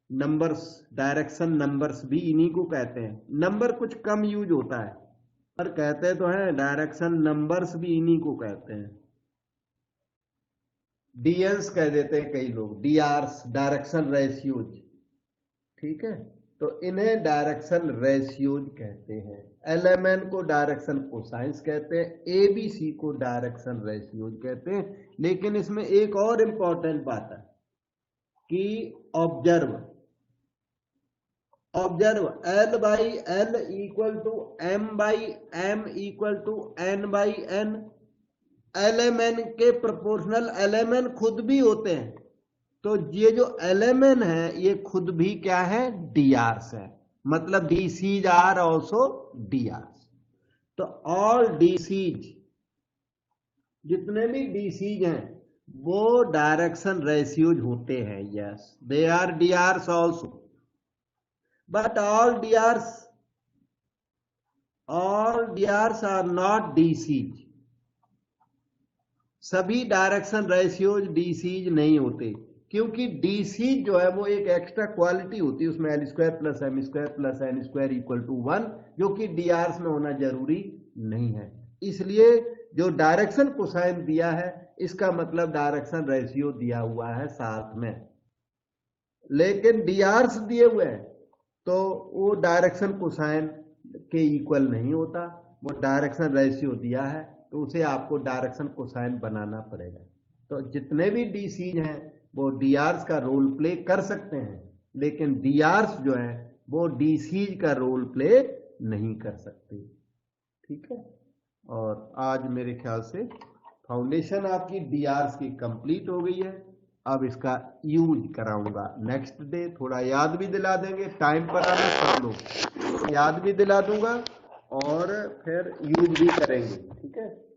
नंबर्स, डायरेक्शन नंबर्स भी इन्हीं को कहते हैं। नंबर कुछ कम यूज होता है पर कहते तो हैं डायरेक्शन नंबर्स भी इन्हीं को कहते हैं। DNs कह देते हैं कई लोग, DRs डायरेक्शन रेशियोज, ठीक है। तो इन्हें डायरेक्शन रेशियोज कहते हैं। LMN को डायरेक्शन कोसाइंस कहते हैं, ABC को डायरेक्शन रेशियोज कहते हैं। लेकिन इसमें एक और इंपॉर्टेंट बात है कि observe L by L equal to M by M equal to N by N। LMN के प्रोपोर्शनल LMN खुद भी होते हैं, तो ये जो LMN है ये खुद भी क्या है? DRs है। मतलब DCs आर ऑल्सो DRs। तो ऑल DCs, जितने भी DCs हैं वो डायरेक्शन रेशियोज होते हैं। Yes, they are DRs also, but all DRs are not DCs। सभी डायरेक्शन रेशियोज DCs नहीं होते, क्योंकि DC जो है वो एक एक्स्ट्रा क्वालिटी होती है, उसमें L² + M² + N² equal to 1, जो कि DRs में होना जरूरी नहीं है। इसलिए जो डायरेक्शन कोसाइन दिया है इसका मतलब डायरेक्शन रेशियो दिया हुआ है साथ में। लेकिन DRs दिए हुए हैं तो वो डायरेक्शन कोसाइन के इक्वल नहीं होता, वो डायरेक्शन रेशियो दिया है तो उसे आपको डायरेक्शन कोसाइन बनाना पड़ेगा। तो जितने भी DCs हैं वो DRs का रोल प्ले कर सकते हैं, लेकिन DRs जो है वो DCs का रोल प्ले नहीं कर सकते, ठीक है। और आज मेरे ख्याल से फाउंडेशन आपकी DRs की कंप्लीट हो गई है। अब इसका यूज कराऊंगा नेक्स्ट डे, थोड़ा याद भी दिला देंगे, टाइम पर आना सब लोग, याद भी दिला दूंगा और फिर यूज भी करेंगे, ठीक है।